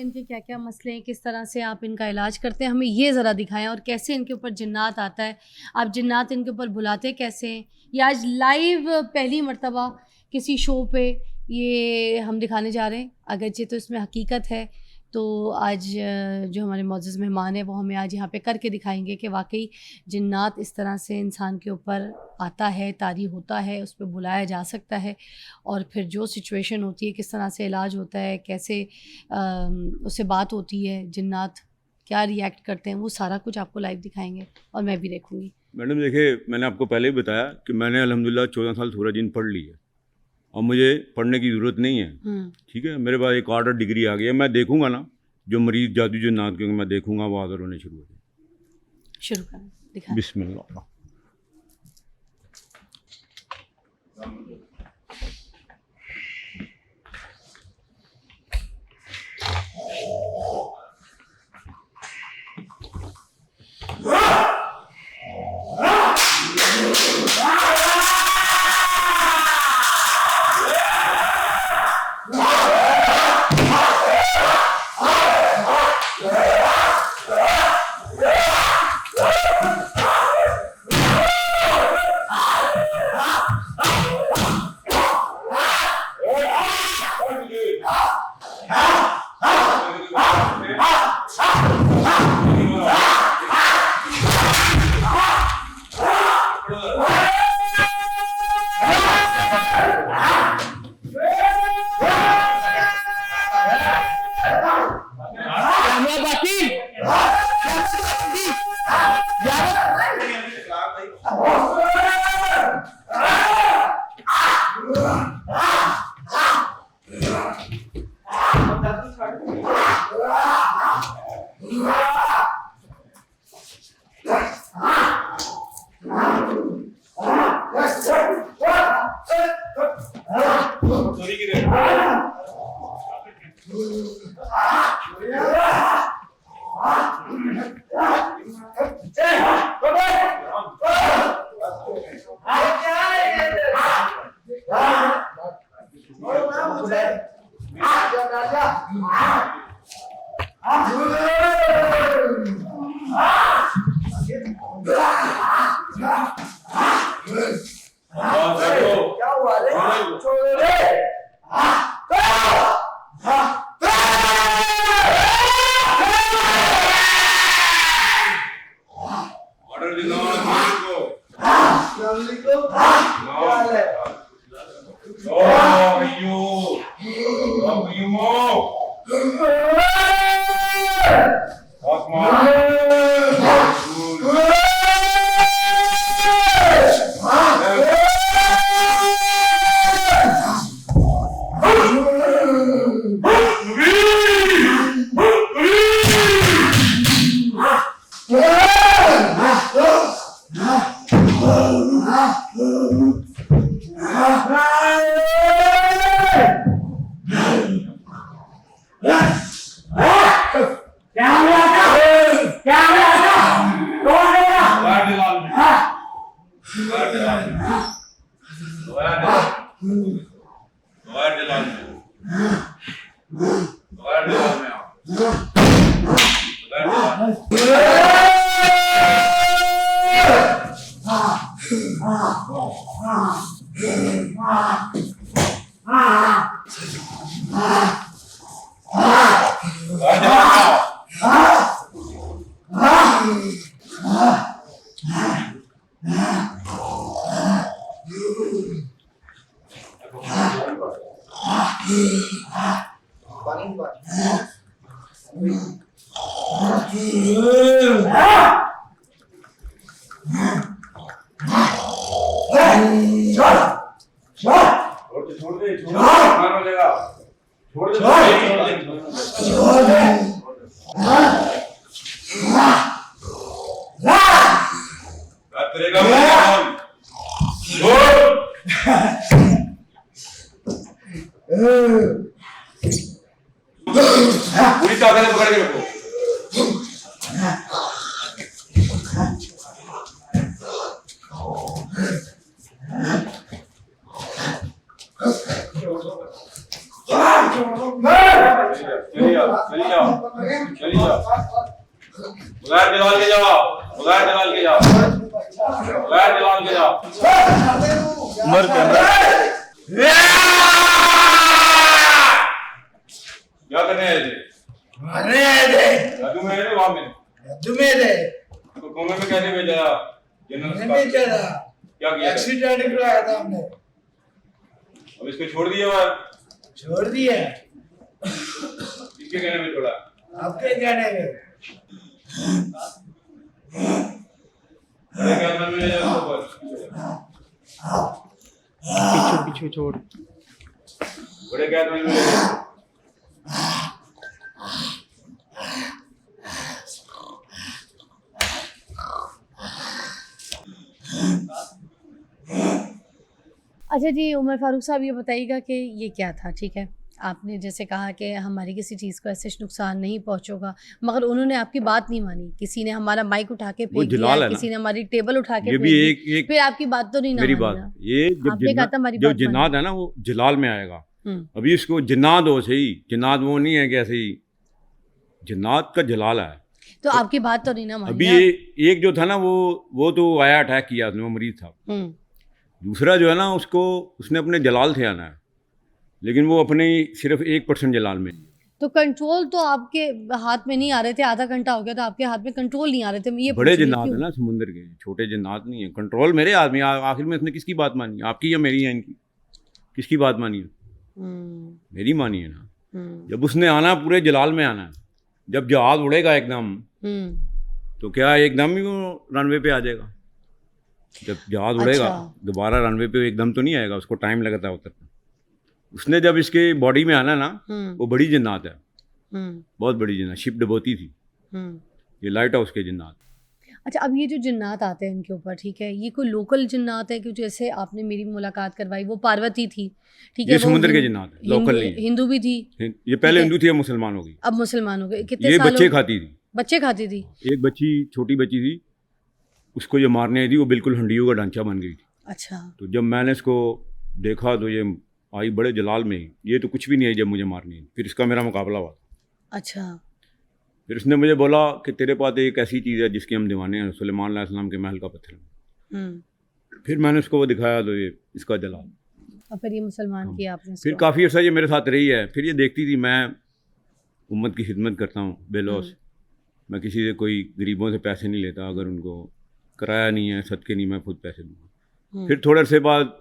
इनके क्या क्या मसले हैं, किस तरह से आप इनका इलाज करते हैं, हमें ये ज़रा दिखाएं, और कैसे इनके ऊपर जिन्नात आता है, आप जिन्नात इनके ऊपर बुलाते कैसे हैं। ये आज लाइव पहली मर्तबा किसी शो पे ये हम दिखाने जा रहे हैं, अगरचे तो इसमें हकीकत है। तो आज जो हमारे मौजूद मेहमान हैं वो हमें आज यहाँ पे करके दिखाएंगे कि वाकई जिन्नात इस तरह से इंसान के ऊपर आता है, तारी होता है, उस पर बुलाया जा सकता है, और फिर जो सिचुएशन होती है किस तरह से इलाज होता है, कैसे उससे बात होती है, जिन्नात क्या रिएक्ट करते हैं, वो सारा कुछ आपको लाइव दिखाएंगे और मैं भी देखूँगी। मैडम देखिए, मैंने आपको पहले ही बताया कि मैंने अल्हम्दुलिल्लाह 14 साल सूरज जिन पढ़ ली है, और मुझे पढ़ने की ज़रूरत नहीं है। ठीक है, मेरे पास एक ऑर्डर डिग्री आ गई है। मैं देखूंगा ना जो मरीज़ जादू जन्नात के, मैं देखूंगा वो आदर होने शुरू हो जाए। शुरू करें, दिखाएं। बिस्मिल्लाह। क्या हुआ रे? छोड़ रे। ऑर्डर दिलाओ को। अस्सलामुअलैकुम। क्या हाल है? पूरी ताकत से पकड़ के रखो। चलिए जाओ उधर दीवार के जाओ, उधर दीवार के जाओ, उधर दीवार के जाओ। मर क्या करने आए थे? मारने आए थे। जादू में है वहां में? जादू में थे। तो कोमे में कैसे भेजा? नहीं भेजा था। क्या किया? एक्सीडेंट कराया था हमने। अब इसको छोड़ दिया और छोड़ दिया। इसके कहने में छोड़ा? आपके कहने में। अरे क्या मन में ले जाओ ऊपर? पीछे छोड़। बड़े क्या मन में ले जाओ? अच्छा जी, उमर फारूक साहब ये बताइएगा कि ये क्या था? ठीक है, आपने जैसे कहा कि हमारी किसी चीज़ को ऐसे नुकसान नहीं पहुंचोगा, मगर उन्होंने आपकी बात नहीं मानी। किसी ने हमारा माइक उठा के फेंक दिया, किसी ने हमारी टेबल उठा के ये फेंक भी दी, एक फिर आपकी बात तो नहीं ना मेरी मानी बात ना। ये आपने कहा था हमारी जो बात जिन्नात मानी। है ना वो जलाल में आएगा। हम्म, अभी इसको जिन्नात हो सही, जिन्नात वो नहीं है कि ऐसे ही, जिन्नात का जलाल है। तो आपकी बात तो नहीं ना मानी अभी ना। ये एक जो था ना वो तो आया अटैक किया उसने, वो मरीज था। दूसरा जो है ना उसको उसने अपने जलाल से आना है, लेकिन वो अपने सिर्फ 1% जलाल में। तो कंट्रोल तो आपके हाथ में नहीं आ रहे थे, आधा घंटा हो गया तो आपके हाथ में कंट्रोल नहीं आ रहे थे। मैं ये बड़े पूछ रही जिन्नात है क्यों? ना समुंदर के, छोटे जिन्नात नहीं है। कंट्रोल मेरे आदमी। आखिर में इसने किसकी बात मानी? आपकी या मेरी या इनकी? किसकी बात मानी है? मेरी मानी है ना। जब उसने आना पूरे जलाल में आना है। जब जहाज उड़ेगा एकदम तो क्या एकदम ही वो रनवे पे आ जाएगा? जब जहाज उड़ेगा अच्छा। दोबारा रनवे पे एकदम तो नहीं आएगा, उसको टाइम लगता है उतरने। उसने जब इसके बॉडी में आना ना, वो बड़ी जिन्नात है, बहुत बड़ी जिन्नात, शिप डबोती थी। ये लाइट हाउस के जिन्नात। अच्छा, अब ये जो जिन्नात आते हैं इनके ऊपर, ठीक है, ये कोई लोकल जिन्नात है? क्योंकि जैसे आपने मेरी मुलाकात करवाई, वो पार्वती थी, ठीक है, ये वो समुद्र के जिन्नात है, लोकल नहीं है। हिंदू भी थी। ये पहले हिंदू थी, अब मुसलमान हो गई। अब मुसलमान हो गए। कितने ये साल बच्चे हो- खाती थी। बच्चे खाती थी। एक बच्ची, छोटी बच्ची थी, उसको ये मारने आई थी, वो बिल्कुल हंडियों का ढांचा बन गई थी। अच्छा। तो जब मैंने इसको देखा तो ये आई बड़े जलाल में ही। ये तो कुछ भी नहीं आई जब मुझे मारनी, फिर इसका मेरा मुकाबला हुआ। अच्छा। फिर उसने मुझे बोला कि तेरे पास एक ऐसी चीज़ है जिसकी हम दीवाने हैं, सुलेमान अलैहिस्सलाम के महल का पत्थर। फिर मैंने उसको वो दिखाया तो ये इसका जला। और फिर ये मुसलमान किया आपने फिर इसको? काफ़ी अर्सा ये मेरे साथ रही है। फिर ये देखती थी मैं उम्मत की खिदमत करता हूँ बेलौस, मैं किसी से कोई गरीबों से पैसे नहीं लेता, अगर उनको किराया नहीं है सदके नहीं मैं खुद पैसे दूँगा। फिर थोड़े अरसे बाद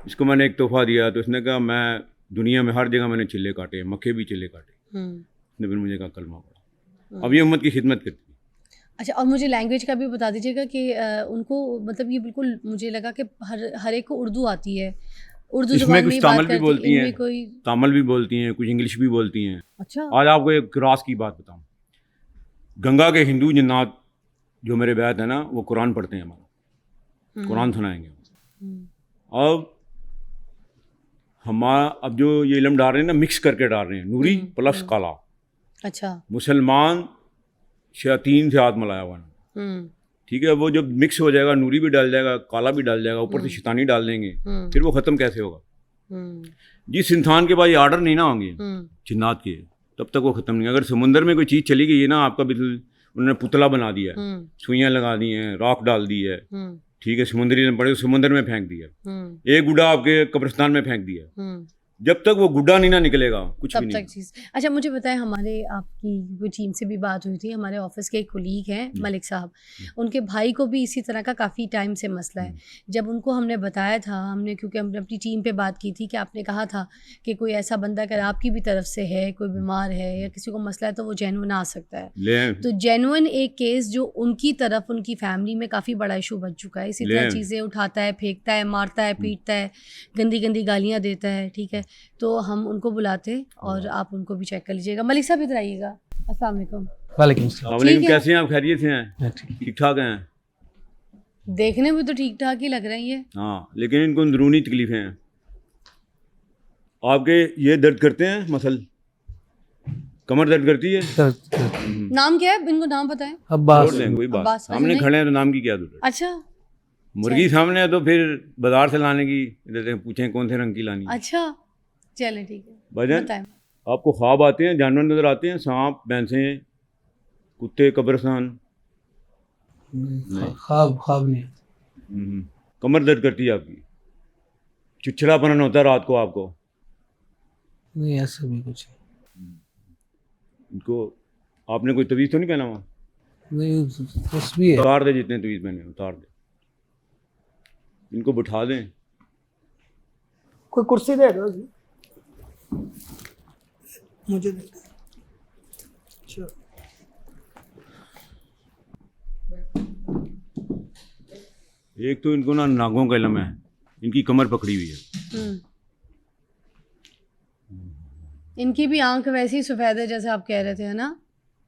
इसको मैंने एक तोहफ़ा दिया तो उसने कहा मैं दुनिया में हर जगह मैंने चिल्ले काटे, मक्खे भी चिल्ले काटे। उसने फिर मुझे कहा कलमा पढ़ा। अब ये उम्मत की खिदमत करती है। अच्छा, और मुझे लैंग्वेज का भी बता दीजिएगा कि उनको मतलब ये बिल्कुल मुझे लगा कि हर एक को उर्दू आती है, उर्दू इसमें ज़ुबान में कुछ ही तामिल बात भी करती बोलती इनमें हैं, कोई? तामिल भी बोलती हैं, कुछ इंग्लिश भी बोलती हैं। अच्छा। आज आपको एक रास की बात बताऊँ, गंगा के हिंदू जन्नात जो मेरे बैत है ना, वो कुरान पढ़ते हैं हमारा, कुरान सुनाएंगे। अब अब जो ये इल्म डाल रहे हैं ना, मिक्स करके डाल रहे हैं, नूरी प्लस काला। अच्छा। मुसलमान शयातीन से हाथ मिलाया हुआ ना, ठीक है, वो जब मिक्स हो जाएगा, नूरी भी डाल जाएगा, काला भी डाल जाएगा, ऊपर से शैतानी डाल देंगे, फिर वो ख़त्म कैसे होगा? जिस इंसान के पास ये आर्डर नहीं ना होंगे जिन्नात के, तब तक वो ख़त्म नहीं। अगर समुंदर में कोई चीज़ चली गई है ना, आपका बिल्कुल उन्होंने पुतला बना दिया है, सुइयाँ लगा दी हैं, रॉक डाल दी है, ठीक है, समुद्री पड़े समुंदर में फेंक दिया, एक गुड्डा आपके कब्रिस्तान में फेंक दिया, जब तक वो गुड्डा नहीं ना निकलेगा कुछ तब भी नहीं। तक चीज़। अच्छा, मुझे बताएं, हमारे आपकी कोई टीम से भी बात हुई थी, हमारे ऑफिस के एक कोलीग हैं मलिक साहब, उनके भाई को भी इसी तरह का काफ़ी टाइम से मसला है। जब उनको हमने बताया था, क्योंकि हमने अपनी टीम पे बात की थी कि आपने कहा था कि कोई ऐसा बंदा अगर आपकी भी तरफ से है, कोई बीमार है या किसी को मसला है तो वो जेन्युइन आ सकता है। तो जेन्युइन एक केस जो उनकी तरफ उनकी फैमिली में काफ़ी बड़ा इशू बन चुका है, इसी तरह चीज़ें उठाता है, फेंकता है, मारता है, पीटता है, गंदी गंदी गालियाँ देता है, ठीक है। तो हम उनको बुलाते और आप उनको भी चेक कर लीजिएगा। मलिक साहब इधर आइएगा। अस्सलाम वालेकुम। वालेकुम सलाम। वालेकुम, ठीक है। कैसे हैं आप? खैरियत से हैं? ठीक ठाक हैं? देखने में तो ठीक ठाक ही लग रही है। हाँ, लेकिन इनको अंदरूनी तकलीफ़ें हैं। आपके ये दर्द करते हैं मसल, कमर दर्द करती है? नाम क्या है? इनको नाम बताएं। अब्बास। छोड़ दें, कोई बात, अब्बास, अच्छा, सामने नहीं। खड़े हैं तो नाम की क्या जरूरत? अच्छा मुर्गी सामने है तो फिर बाजार से लाने की इधर पूछें कौन से रंग की लानी है। अच्छा, चले ठीक है, भाईजान, बताएं। आपको ख्वाब आते हैं, जानवर नजर आते हैं, सांप, भैंसें, कुत्ते, कब्रिस्तान? ख्वाब नहीं। कमर दर्द करती है आपकी, चिड़चिड़ापन होता है रात को आपको? नहीं, ऐसा भी कुछ इनको आपने कोई तवीज़ तो नहीं पहना हुआ? नहीं, कुछ भी है। उतार दे, जितने तवीज़ पहने उतार दे, इनको बिठा दें। कोई कुर्सी दे दो जी मुझे दे दो। अच्छा, एक तो इनको ना नागों का इल्म है, इनकी कमर पकड़ी हुई है। इनकी भी आंख वैसी ही सफ़ेद है जैसे आप कह रहे थे, है ना?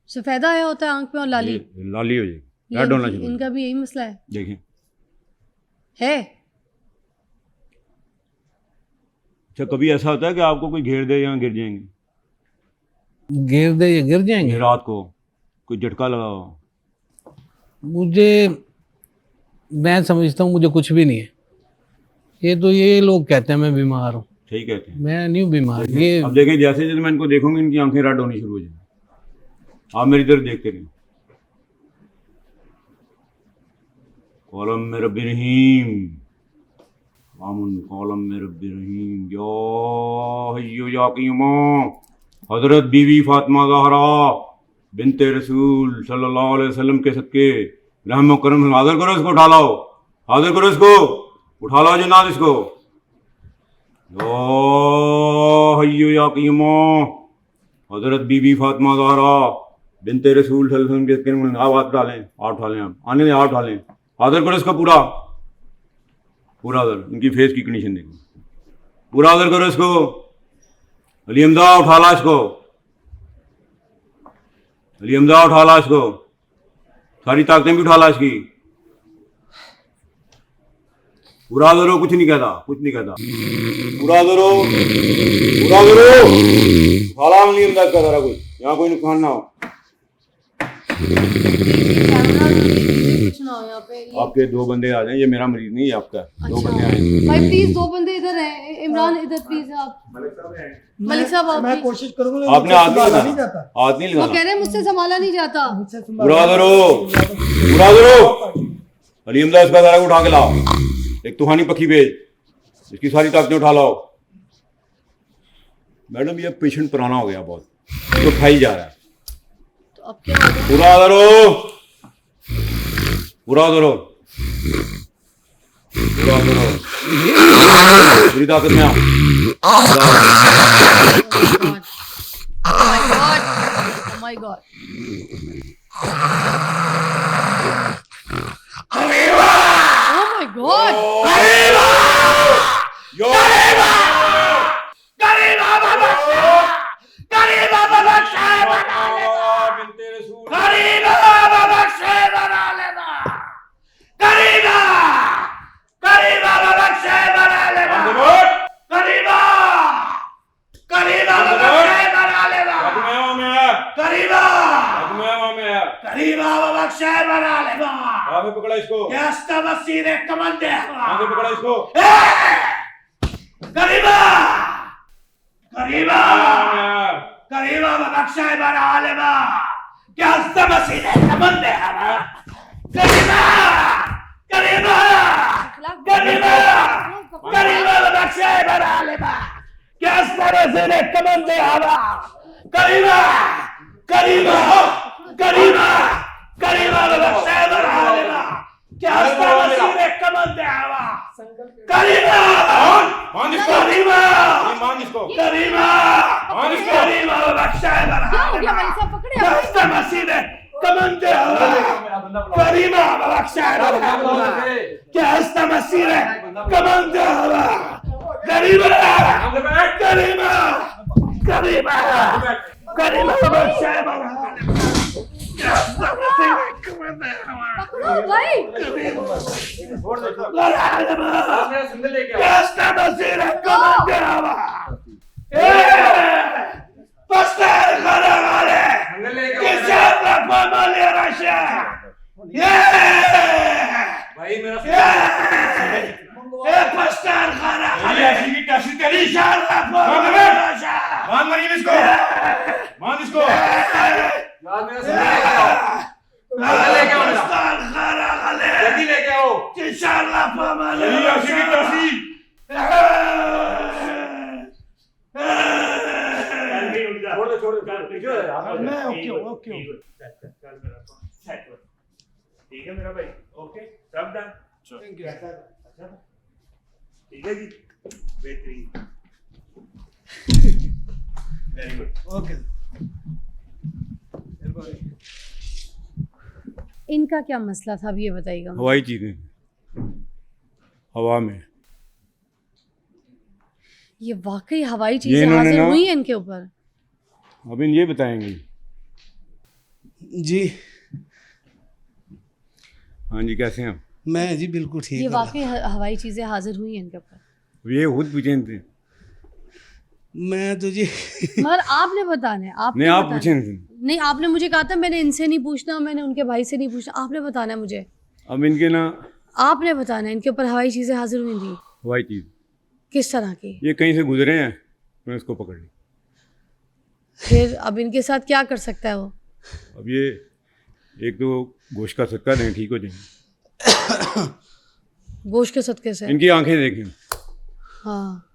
सफ़ेदा आया होता है आंख में और लाली, ये लाली हो जाएगी, रेड होना चाहिए। इनका भी यही मसला है। देखें, है अच्छा, कभी ऐसा होता है कि आपको कोई घेर दे या गिर जाएंगे? गिर दे या गिर जाएंगे? रात को कोई झटका लगा हो? मैं समझता हूँ मुझे कुछ भी नहीं है। ये तो ये लोग कहते हैं मैं बीमार हूँ। ठीक कहते हैं। मैं नहीं हूँ बीमार। ये अब देखें, जैसे जैसे मैं इनको देखूंगी इनकी आंखें रेड होनी शुरू हो जाएंगी। आप मेरी तरफ देखते रहिए। कौलम में रब्बी रहीम, आमुन कौलम में रब्बी रहीम, या हय्यु या क़य्यूमु, हज़रत बीवी फातिमा ज़हरा बिनते रसूल सल्लल्लाहु अलैहि वसल्लम के सदके रहम करम। हाजिर करो इसको, उठा लाओ, हाजिर करो इसको, उठा लाओ जनाब इसको। या हय्यु या क़य्यूमु, हज़रत बीवी फातिमा ज़हरा बिनते रसूल सल्लल्लाहु अलैहि वसल्लम के, आप हाथ डालें, हाथ उठा लें, आप आने दें, हाथ उठा लें, हाजिर करो इसको पूरा पूरा। हाजिर, इनकी फेस की कंडीशन देखो, पूरा हाजिर करो इसको। अली हमजा उठा ला इसको, अली हमजा उठा ला इसको, सारी ताकतें भी उठा ला इसकी। पूरा हाजिर हो, कुछ नहीं कहता, कुछ नहीं कहता, पूरा हाजिर हो, पूरा हाजिर हो, उठा ला अली हमजा का सारा कुछ, यहाँ कोई नुकसान ना हो। पेशेंट सुनाओ यहाँ पे आपके 2 बंदे आ जाएं, ये मेरा मरीज नहीं है आपका। 2 बंदे आए हैं। भाई प्लीज 2 बंदे इधर हैं, इमरान इधर प्लीज आप। मलिक साहब आप मैं please। कोशिश करूंगा आपने हाथ नहीं नहीं लगाना, जाता हाथ नहीं वो लगाना। कह रहे हैं मुझसे संभाला नहीं जाता। मुझसे संभाल- बुरा अलीम दा इसका सारा उठा के लाओ, एक तूफानी पक्षी भेज, इसकी सारी ताकतें उठा लाओ। मैडम ये पेशेंट पुराना हो गया बहुत, तो खाई जा रहा है। तो अब क्या होगा? पूरा करो, पूरा करो, पूरा करो, पूरी ताकत में आओ। Oh my God. Oh my God. पकड़ा इसको, पकड़ा इसको। मान इसको, मान इसको, क्या हो गया मलिक साहब, पकड़े आप? पकड़ो भाई। मैं ओके ठीक है मेरा भाई, ओके सब डन। थैंक यू अच्छा ठीक है जी, बेहतरीन, वेरी गुड। ओके इनका क्या मसला था अब ये बताइएगा मुझे। हवाई चीजें हवा में, ये वाकई हवाई ये चीजें इन्होंने हाजिर ना- हुई हैं इनके ऊपर? अब इन ये बताएंगे। जी हाँ जी, कैसे हैं आप? मैं जी बिल्कुल ठीक ये हूँ। वाकई हवाई चीजें हाजिर हुई हैं इनके ऊपर? ये खुद पूछे थे। मैं तो जी मगर आपने बताना है, आपने नहीं, आप बताना पूछे है। थे। नहीं, आपने मुझे कहा था मैंने इनसे नहीं पूछना, मैंने उनके भाई से नहीं पूछना, आपने बताना है मुझे, अब इनके ना आपने बताना है इनके ऊपर हवाई चीजें हाजिर हुई थी हवाई चीज, किस तरह की। ये कहीं से गुजरे हैं, मैं इसको पकड़ ली। फिर अब इनके साथ क्या कर सकता है वो? अब ये एक तो गोश्त का सदका दें, ठीक हो जाएंगे। गोश्त के सदके से? इनकी आंखें देखें। हाँ,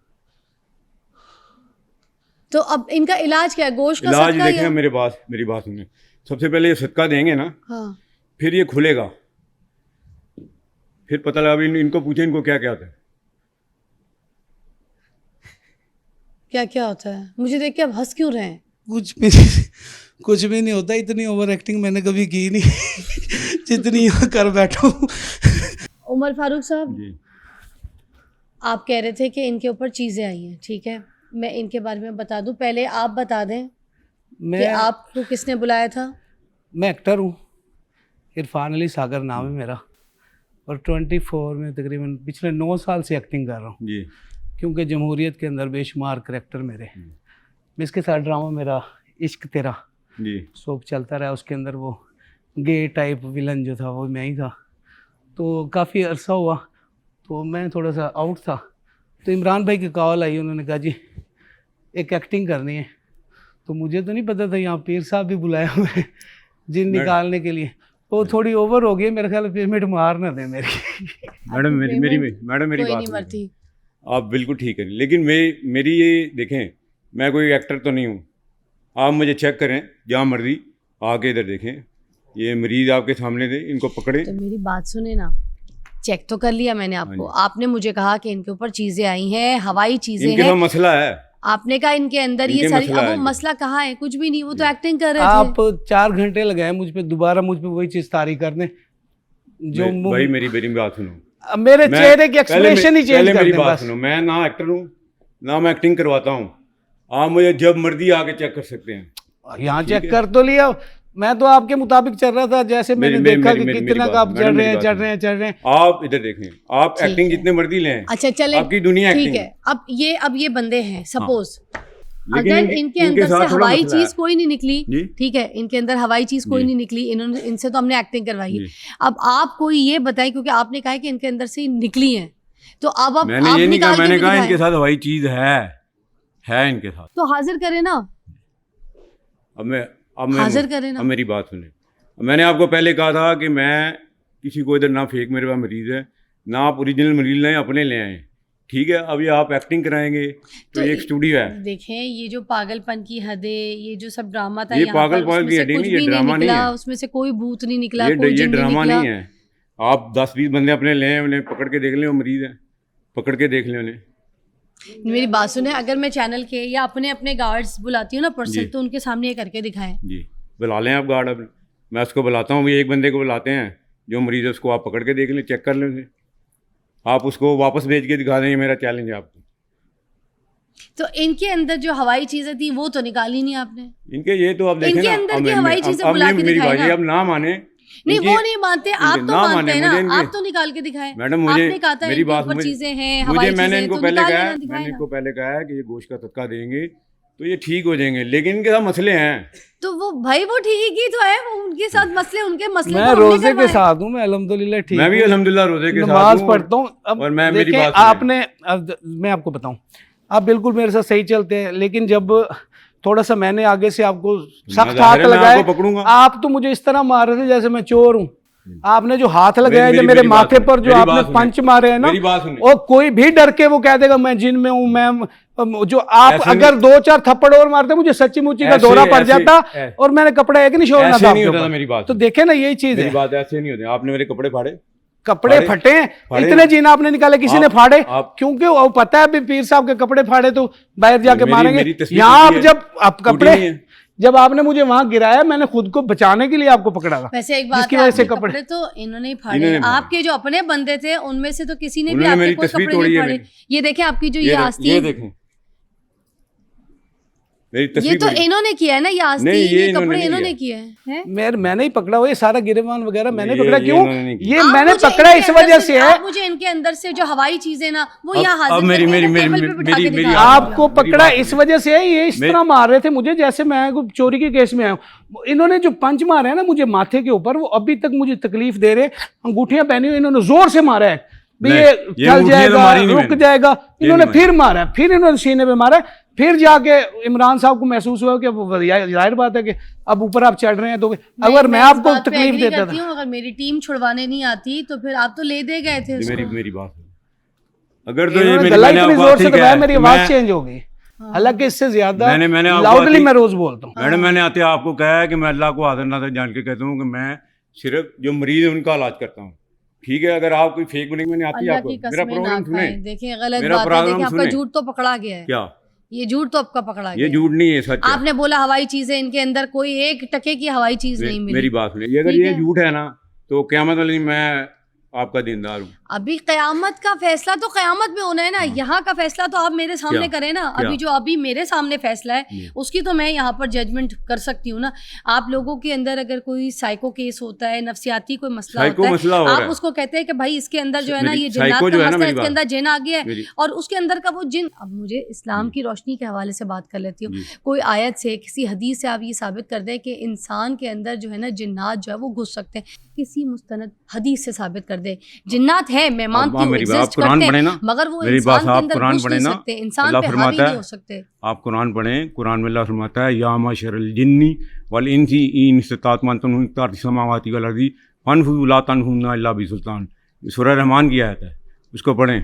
तो अब इनका इलाज क्या है? गोश्त का इलाज सदका देखें, या? मेरी बात सुने। सबसे पहले ये सदका देंगे ना, हाँ, फिर ये खुलेगा, फिर पता लगा। इनको पूछे इनको क्या क्या आता है। क्या क्या होता है? मुझे देख के अब हंस क्यों रहे हैं? कुछ भी नहीं होता, इतनी ओवर एक्टिंग मैंने कभी की नहीं जितनी यहाँ कर बैठा हूँ। उमर फारूक साहब, जी, आप कह रहे थे कि इनके ऊपर चीज़ें आई हैं, ठीक है, मैं इनके बारे में बता दूं। पहले आप बता दें कि मैं आपको किसने बुलाया था? मैं एक्टर हूँ, इरफान अली सागर नाम है मेरा, और 24 में तकरीबन पिछले 9 साल से एक्टिंग कर रहा हूँ, जी, क्योंकि जमहूरियत के अंदर बेशुमार करैक्टर मेरे। मैं इसके साथ ड्रामा मेरा इश्क तेरा जी, सोप चलता रहा, उसके अंदर वो गे टाइप विलन जो था वो मैं ही था। तो काफ़ी अरसा हुआ, तो मैं थोड़ा सा आउट था, तो इमरान भाई की कॉल आई, उन्होंने कहा जी एक एक्टिंग करनी है। तो मुझे तो नहीं पता था यहाँ पीर साहब भी बुलाए हुए हैं जिन निकालने के लिए। वो थोड़ी ओवर हो गई, मेरे ख्याल पेमेंट मार ना दे मेरी। मैडम मेरी कोई बात नहीं सुनिए। मरती। आप बिल्कुल ठीक है, लेकिन मेरी ये देखें, मैं कोई एक्टर तो नहीं हूँ। आप मुझे चेक करें जहाँ मर्जी आके इधर देखें, ये मरीज आपके सामने थे, इनको पकड़े। तो मेरी बात सुने ना, चेक तो कर लिया मैंने आपको। आपने मुझे कहा कि इनके ऊपर चीजें आई हैं, हवाई चीजें इनके हैं। तो मसला है। आपने कहा इनके अंदर ये इनके सारी, मसला अब वो है। मसला कहाँ है? कुछ भी नहीं, वो तो एक्टिंग कर रहे आप थे। 4 घंटे लगाए मुझ पे, दोबारा मुझ पे वही चीज़ तारी करने जो भाई मेरी बात सुनो। अब मेरे मैं- चेहरे की एक्सप्रेशन ही चेंज पहले कर मेरी दें बात बस। सुनो, मैं ना एक्टर हूँ ना मैं एक्टिंग करवाता हूँ। आप मुझे जब मर्जी आके चेक कर सकते हैं। यहाँ चेक कर तो लिया, मैं तो आपके मुताबिक चल रहा था, जैसे मैंने देखा कि कितना का आप चढ़ रहे हैं। आप इधर देखें, आप ठीक एक्टिंग है। जितने मर्जी लें। अच्छा चले, आपकी दुनिया ठीक एक्टिंग है। अब ये बंदे हैं, सपोज लेकिन अगर इनके अंदर साथ से थोड़ा हवाई मसला है। चीज कोई नहीं निकली, जी। ठीक है, इनके अंदर हवाई चीज कोई जी। नहीं निकली, इन्होंने, इनसे तो हमने एक्टिंग करवाई है। जी। अब आप कोई ये बताइए, क्योंकि आपने कहा है कि इनके अंदर से ही निकली है, तो अब आप मैंने ये नहीं कहा, निकाल के मैंने भी कहा दिखाएं। इनके साथ हवाई चीज है इनके साथ। तो हाजिर करें ना, अब मैं हाजिर करें ना। अब मेरी बात सुने। मैंने आपको पहले कहा था कि मैं किसी को इधर ना फेक मेरे पास मरीज है, ना आप ओरिजिनल मरीज लें, अपने ले आए। ठीक है, अब ये आप एक्टिंग कराएंगे तो ये एक स्टूडियो है। देखें, ये जो पागलपन की हदें, ये जो सब ड्रामा था ये यहाँ पर, पागलपन उसमें की से हदें कुछ नहीं, ये भी ड्रामा नहीं निकला, है। उसमें से कोई भूत नहीं निकला, ये कोई जिन नहीं ड्रामा निकला। नहीं है। आप 10-20 बंदे अपने लें, उन्हें पकड़ के देख लें, वो मरीज है, पकड़ के देख लें उन्हें। मेरी बात सुने, अगर मैं चैनल के या अपने अपने गार्ड्स बुलाती हूँ ना पर्सन, जी। तो उनके सामने ये करके दिखाएं। जी, बुला लें आप गार्ड। अब मैं उसको बुलाता हूँ, एक बंदे को बुलाते हैं जो मरीज है, उसको आप पकड़ के देख लें, चेक कर लें उसे। आप उसको वापस भेज के दिखा दें, ये मेरा चैलेंज है आपको। तो इनके अंदर जो हवाई चीजें थी वो तो निकाली नहीं आपने। इनके ये तो आप देखें इनके ना, अंदर अब की हवाई चीजें बुला के मेरी दिखाएं भाई ना। अब ना माने। नहीं, इनकी- वो नहीं मानते, आप इनके तो ना मानते माने, हैं ना, मुझे इनके- आप तो निकाल के दिखाएं। मैडम मुझे आपने कहा था मेरी इनके बात ऊपर मुझे- चीजें हैं, मुझे हवाई मैंने चीजें, इनको तो पहले निकाल कहा लेना, है, दिखाएं मैंने ना। इनको पहले कहा है कि ये गोश्त का तत्का देंगे तो ये ठीक हो जाएंगे, लेकिन इनके साथ मसले हैं। तो वो भाई वो ठीक ही तो है, वो उनके साथ मसले, उनके मसले मैं तो हमने रोजे के करवाए। साथ हूँ, मैं अल्हम्दुलिल्लाह ठीक मैं भी हूँ। अल्हम्दुलिल्लाह रोजे के साथ नमाज हूँ। पढ़ता हूँ। अब और मैं मेरी देखें, बात सुनिए। आपने, अब मैं आपको बताऊं, आप बिल्कुल मेरे साथ सही चलते हैं, लेकिन जब थोड़ा सा मैंने आगे से आपको सख्त हाथ मैं लगाए, आपको पकड़ूंगा। आप तो मुझे इस तरह मार रहे थे जैसे मैं चोर हूँ। आपने जो हाथ लगाया, जो मेरे मेरी बात माथे सुनिए, पर जो मेरी आपने बात सुनिए, पंच मारे हैं ना, मेरी बात सुनिए। और कोई भी डर के वो कह देगा मैं जिन में हूँ, मैं जो आप ऐसे अगर 2-4 थप्पड़ और मारते मुझे सच्ची मुच्ची का ऐसे- दौरा पड़ ऐसे- जाता, ऐसे- और मैंने कपड़ा एक नहीं छोड़ना ऐसे था नहीं आपके होता था ऊपर। मेरी बात। तो देखे ना, यही चीज मेरी है, बात ऐसे नहीं होती। आपने मेरे कपड़े फाड़े, कपड़े फाड़े? फटे हैं, फाड़े? इतने जीन आपने निकाले, किसी ने आप- फाड़े, आप- क्योंकि वो पता है अभी पीर साहब के कपड़े फाड़े तो बाहर जाके मेरी मारेंगे। तस्वीर यहाँ टूटी आप है। जब आप टूटी कपड़े, नहीं है। जब आपने मुझे वहां गिराया, मैंने खुद को बचाने के लिए आपको पकड़ा था, वैसे एक बात जिसकी है, वजह से आपके कपड़े कपड़े तो इन्होंने ही फाड़े इन्होंने हैं। फाड़े। आपके जो अपने बंदे थे उनमें से तो किसी ने भी उन्होंने आपके मेरी कोई तस्वीर कपड़े तोड़ी नहीं है फाड़े। मेरी। ये देखें आपकी जो ये ये आस्तीन, देखें, मेरी ये तस्वीर तो तोड़ी। इन्होंने किया है ना, ये आस्तीन, नहीं, ये ये इन्होंने कपड़े नहीं इन्होंने किया। किए हैं। मैंने ही पकड़ा हुआ, ये सारा गिरेबान वगैरह मैंने ये- पकड़ा। ये क्यों? इन्होंने नहीं किया। ये आप मैंने मुझे पकड़ा इनके इस अंदर वजह से- से है, आप मुझे इनके अंदर से जो हवाई चीजें ना, वो यहाँ अब हाजिर मेरी- करके मेरी- इधर टेबल मेरी- पे बिठा के मेरी- दिखा आप- रहे हैं। आपको मेरी पकड़ा बात इस वजह से है, ये इस तरह मार रहे थे मुझे जैसे मैं कोई चोरी के केस में आया हूं। इन्होंने जो पंच मारे हैं ना मुझे माथे के ऊपर, वो अभी तक मुझे तकलीफ दे रहे। अंगूठियां पहनी हुई, इन्होंने जोर से मारा है भी नहीं, ये ये चल अंगूठियां तो जाएगा, मारी नहीं रुक मैंने। जाएगा। इन्होंने नहीं फिर मारा है, फिर इन्होंने सीने पे मारा है। फिर जाके इमरान साहब को महसूस हुआ कि अब जाहिर बात है कि अब ऊपर आप चढ़ रहे हैं, तो अगर मैं इस आपको बात पे तकलीफ agree देता करती था। हूँ, अगर मेरी टीम छुड़वाने नहीं आती तो फिर आप तो ले दे गए थे उसको। मेरी बात है। अगर तो ये इन्होंने मेरी गला मैंने इतनी आपको जोर से ठीक है, दबाया, मेरी आवाज मैं- चेंज हो गई। हालांकि इससे ज्यादा मैंने आपको लाउडली ठीक- मैं रोज बोलता हूँ। मैडम मैंने आते आपको कहा है कि मैं अल्लाह को हाजिर नाज़िर जान के कहता हूँ कि मैं सिर्फ जो मरीज है उनका इलाज करता हूँ। ठीक है, अगर आप कोई फेक बनेंगे, मैंने आती है अल्लाह आपको, की मेरा कसमें ना प्रोग्राम सुने। खाएं। देखिए गलत मेरा बात है, प्रोग्राम देखिए आपका सुने। झूठ तो पकड़ा गया है। क्या ये झूठ तो आपका पकड़ा गया ये है। झूठ नहीं है, सच है। आपने बोला हवाई चीजें, इनके अंदर कोई 1 टके की हवाई चीज नहीं मिली। मेरी बात सुनिए, अगर ठीक ये है। झूठ है ना तो क़यामत वाले दिन मैं आपका दीनदार हूँ। अभी कयामत का फैसला तो कयामत में होना है ना, यहाँ का फैसला तो आप मेरे सामने क्या? करें ना। क्या? अभी जो अभी मेरे सामने फैसला है उसकी तो मैं यहाँ पर जजमेंट कर सकती हूँ ना। आप लोगों के अंदर अगर कोई साइको केस होता है, नफ्सियाती कोई मसला साइको होता मसला है, हो रहा आप है। उसको कहते हैं कि भाई इसके अंदर जो है ना, मेरी ये जिन्नात साइको का जो है ना, मसला है, मेरी इसके बात- अंदर जिन आ गया है मेरी- और उसके अंदर का वो जिन। अब मुझे इस्लाम की रोशनी के हवाले से बात कर लेती हूँ। जी। कोई आयत से, किसी हदीस से आप ये साबित कर दें कि इंसान के अंदर जो है ना जिन्नात जो है वो घुस सकते हैं, किसी मुस्तनद हदीस से साबित कर दे। जिन्नात है, मैं मानती हूँ, मेरी बात, आप एग्जिस्ट कुरान करते पढ़े हैं, ना, मगर वो मेरी इंसान बात के आप अंदर कुरान घुस पढ़े नहीं ना, सकते, इंसान अल्लाह पे हावी फरमाता नहीं है, हो सकते। आप कुरान पढ़ें, कुरान में अल्लाह फरमाता है या माशरल जिन्नी वल इंसी इन इस्तताअतुम तनफुज़ू समावाति वल अर्ज़ि फनफुज़ू ला तनफुज़ूना इल्ला बिसुल्तान। सूरह रहमान की आयत है, उसको पढ़ें।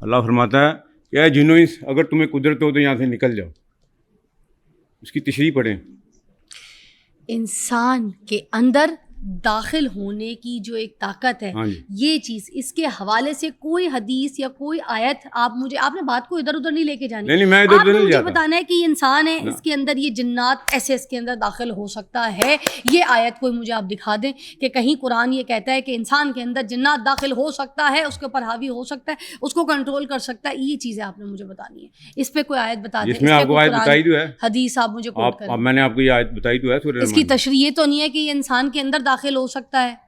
अल्लाह फरमाता है कि ऐ जिन्नो इंस, अगर तुम्हें कुदरत हो तो यहाँ से निकल जाओ। उसकी तशरीह पढ़ें। इंसान के अंदर दाखिल होने की जो एक ताकत है, हाँ जी। ये चीज़, इसके हवाले से कोई हदीस या कोई आयत आप मुझे, आपने बात को इधर उधर नहीं लेके जानी। नहीं, मैं इधर उधर आपने नहीं मुझे जाता। बताना है कि ये इंसान है, ना। इसके अंदर ये जिन्नात ऐसे इसके अंदर दाखिल हो सकता है। ये आयत कोई मुझे आप दिखा दें कि कहीं कुरान ये कहता है कि इंसान के अंदर जिन्नात दाखिल हो सकता है, उसके ऊपर हावी हो सकता है, उसको कंट्रोल कर सकता है। ये चीज़ें आपने मुझे बतानी है। इस पे कोई आयत बता दें, जिसमें आपको आयत बताई तो है, हदीस आप मुझे कोट करें। मैंने आपको ये आयत बताई तो है सूरह इसकी रहमान। तशरीह ये तो नहीं है कि ये इंसान के अंदर दाखिल हो सकता है।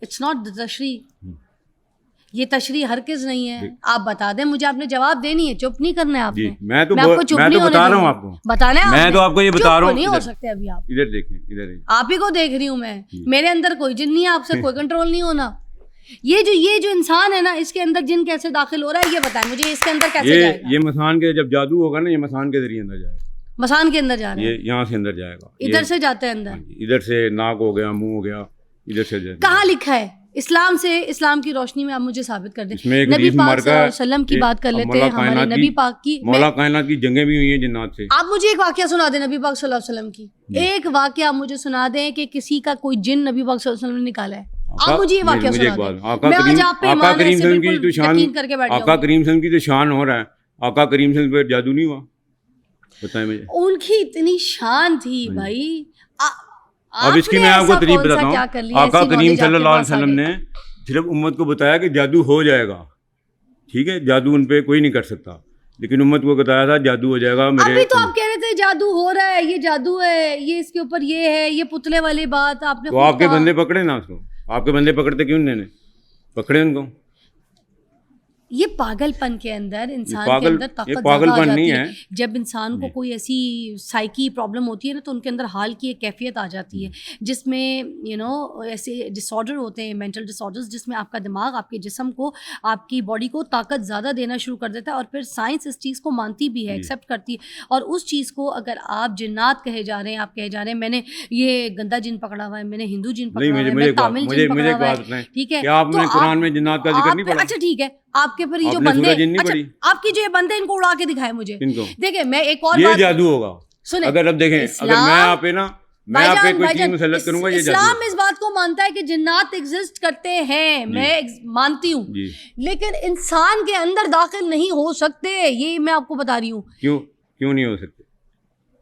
इट्स नॉट द तशरीह, ये तशरीह हरगिज़ नहीं है। आप बता दें मुझे, आपने जवाब देनी है, चुप नहीं करना है आपने। जी, मैं तो आपको चुप नहीं होने बता रहा हूँ दूंगी। आपको, बताना है मैं आपने। तो आपको ये चुप बता रहा तो हूँ। नहीं हो इधर- सकते अभी आप। इधर देखें, इधर देखें। आप ही को देख रही हूँ मैं, मेरे अंदर कोई जिन नहीं है, आपसे कोई कंट्रोल नहीं होना। ये जो इंसान है ना, इसके अंदर जिन कैसे दाखिल हो रहा है, ये बताएं मुझे, इसके अंदर कैसे जाएगा? ये मसान के जब जादू होगा ना, ये मसान के जरिए अंदर जाएगा। मसान के अंदर जा रहा ये है, यहाँ से अंदर जाएगा, इधर से जाते हैं अंदर। हाँ जी, इधर से नाक हो गया, मुंह हो गया, इधर से जाएगा। कहाँ लिखा है? इस्लाम से, इस्लाम की रोशनी में आप मुझे साबित कर दें। इसमें एक नबी हदीस पाक मुबारक सल्लल्लाहु है अलैहि वसल्लम की कि बात कर लेते मौला हैं। हमारे कायनात नबी की- पाक की, मौला कायनात की जंगें भी हुई हैं जिन्नात से। आप मुझे एक वाकया सुना दें नबी पाक सल्लल्लाहु अलैहि वसल्लम की। एक वाकया मुझे सुना दें कि किसी का कोई जिन नबी पाक सल्लल्लाहु अलैहि वसल्लम ने निकाला है। आप मुझे ये वाकया सुना दें। मैं आज आप पे ईमान है, इससे बिल्कुल यकीन करके बैठ आका जाऊंगी। करीम सल्लल्लाहु की तो शान हो रहा है, आका करीम सल्लल्लाहु पर जादू नहीं हुआ? बताएं मुझे। उनकी इतनी शान थी भाई। अब इसकी मैं आपको तरीफ बताता हूँ। आका करीम सल्लल्लाहु अलैहि वसल्लम ने सिर्फ उम्मत को बताया कि जादू हो जाएगा, ठीक है, जादू उन पे कोई नहीं कर सकता, लेकिन उम्मत को बताया था जादू हो जाएगा। अभी तो आप कह रहे थे जादू हो रहा है, ये जादू है, ये इसके ऊपर ये है, ये पुतले वाली बात आपने तो खुद आपके कहा। बंदे पकड़े ना उसको, आपके बंदे पकड़ते क्यों नहीं? पकड़े उनको। ये पागलपन के अंदर इंसान के पागल- अंदर ताकत ये ज़्यादा पागलपन आ जाती नहीं है। है। जब इंसान को कोई ऐसी साइकी प्रॉब्लम होती है ना, तो उनके अंदर हाल की एक कैफियत आ जाती है, जिसमें ऐसे डिसऑर्डर होते हैं, मेंटल डिसऑर्डर्स, जिसमें आपका दिमाग आपके जिस्म को, आपकी बॉडी को ताकत ज़्यादा देना शुरू कर देता है। और फिर साइंस इस चीज़ को मानती भी है, एक्सेप्ट करती है। और उस चीज़ को अगर आप जिन्नात कहे जा रहे हैं, आप कहे जा रहे हैं मैंने ये गंदा जिन पकड़ा हुआ है, मैंने हिंदू जिन पकड़ा हुआ है, मैं तामिल जिन पकड़ा हुआ है, ठीक है, क्या आपने तो कुरान में जिन्नात का जिक्र नहीं पढ़ा? अच्छा ठीक है, आपके पर ये जो आपने बंदे, सूरह जिन नहीं अच्छा पढ़ी? आपकी जो ये बंदे, इनको उड़ा के दिखाए मुझे। किनको? देखिए मैं एक और ये बात जादू होगा। सुने, अगर अब देखें, अगर मैं आप पे ना, मैं आप पे कोई चीज मुसल्लत करूंगा, ये जादू इस्लाम इस बात को मानता है कि जिन्नात एग्जिस्ट करते हैं, मैं मानती हूँ, जी। लेकिन इंसान के अंदर दाखिल नहीं हो सकते। ये मैं आपको बता रही हूँ। क्यों नहीं हो सकते?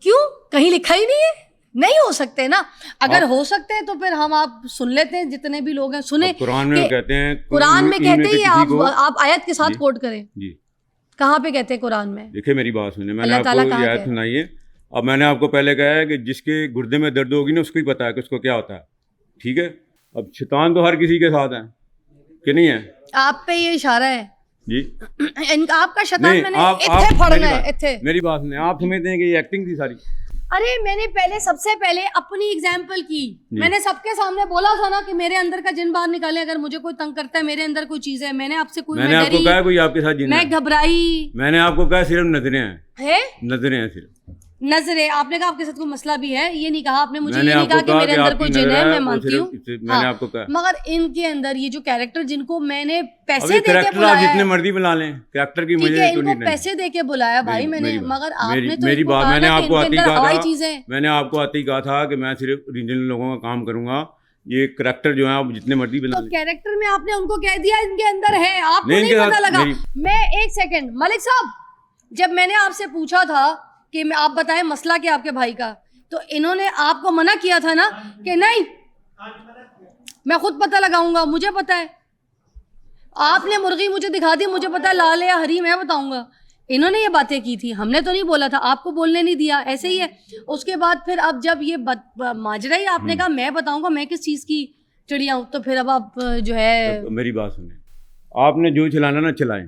क्यों? कहीं लिखा ही नहीं है, नहीं हो सकते ना। अगर हो सकते हैं तो फिर हम आप सुन लेते हैं, जितने भी लोग हैं सुने। कुरान में कहते हैं, कुरान में कहते ही आप आयत के साथ जी। कोट करें। जी, कहाँ पे कहते हैं कुरान में? देखिए मेरी बात सुने, मैंने अल्लाह ताला आपको कहाँ ये आयत कहता है? सुनाई है। अब मैंने आपको पहले कहा है कि जिसके गुर्दे में दर्द होगी ना, उसको ही पता है कि उसको क्या होता है, ठीक है। अब शैतान तो हर किसी के साथ है कि नहीं है? आप पे ये इशारा है जी आपका शैतान। नहीं, मैंने आप इत्थे मेरी फड़ना है, बात- इत्थे। मेरी बात सुने, आप समझते हैं कि ये एक्टिंग थी सारी? अरे मैंने पहले, सबसे पहले अपनी एग्जाम्पल की। मैंने सबके सामने बोला था ना कि मेरे अंदर का जिन बाहर निकाले, अगर मुझे कोई तंग करता है, मेरे अंदर कोई चीज है, मैंने आपसे कोई, मैंने आपको कहा कोई आपके साथ जिन मैं है? घबराई मैंने आपको कहा सिर्फ नजरें हैं, है, नजरें हैं सिर्फ। नजरे, आपने कहा आपके साथ कोई मसला भी है, ये नहीं कहा आपने मुझे, मैंने ये नहीं कहा आपको कि मेरे कि अंदर आपकी कोई जिन नजर है, है, मैं वो मानती सिर्फ हूँ। मैंने हाँ, आपको कहा। मगर इनके अंदर ये जो कैरेक्टर, जिनको मैंने पैसे अभी दे के कैरेक्टर आप बुलाया जितने है, मर्जी बुला लें, कैरेक्टर की ठीक मुझे है, तो इनको नहीं। पैसे दे के बुलाया भाई मैंने, मगर आपने तो मेरी इनको बात, कहा मैंने ना कि आपको इनके आती अंदर कहा हवाई था, चीजें। मैंने आपको आती कहा था कि मैं सिर्फ रीजनल लोगों का काम करूंगा, ये कैरेक्टर जो है आप जितने मर्जी बना तो लें। कैरेक्टर में आपने उनको कह दिया इनके अंदर है, आपको नहीं, नहीं इनके पता साथ लगा। मेरी- मैं एक सेकंड, मलिक साहब, जब मैंने आपसे पूछा था कि आप बताएं मसला क्या आपके भाई का, तो इन्होंने आपको मना किया था ना कि नहीं मैं खुद पता लगाऊंगा, मुझे पता है। आपने मुर्गी मुझे दिखा दी, मुझे पता है लाल है या हरी, मैं बताऊंगा। इन्होंने ये बातें की थी, हमने तो नहीं बोला था, आपको बोलने नहीं दिया, ऐसे ही है। उसके बाद फिर अब जब ये माजरा ही आपने कहा मैं बताऊंगा, मैं किस चीज़ की चिड़िया हूँ, तो फिर अब आप जो है। तो मेरी बात सुने, आपने जो चलाना ना चलाएं,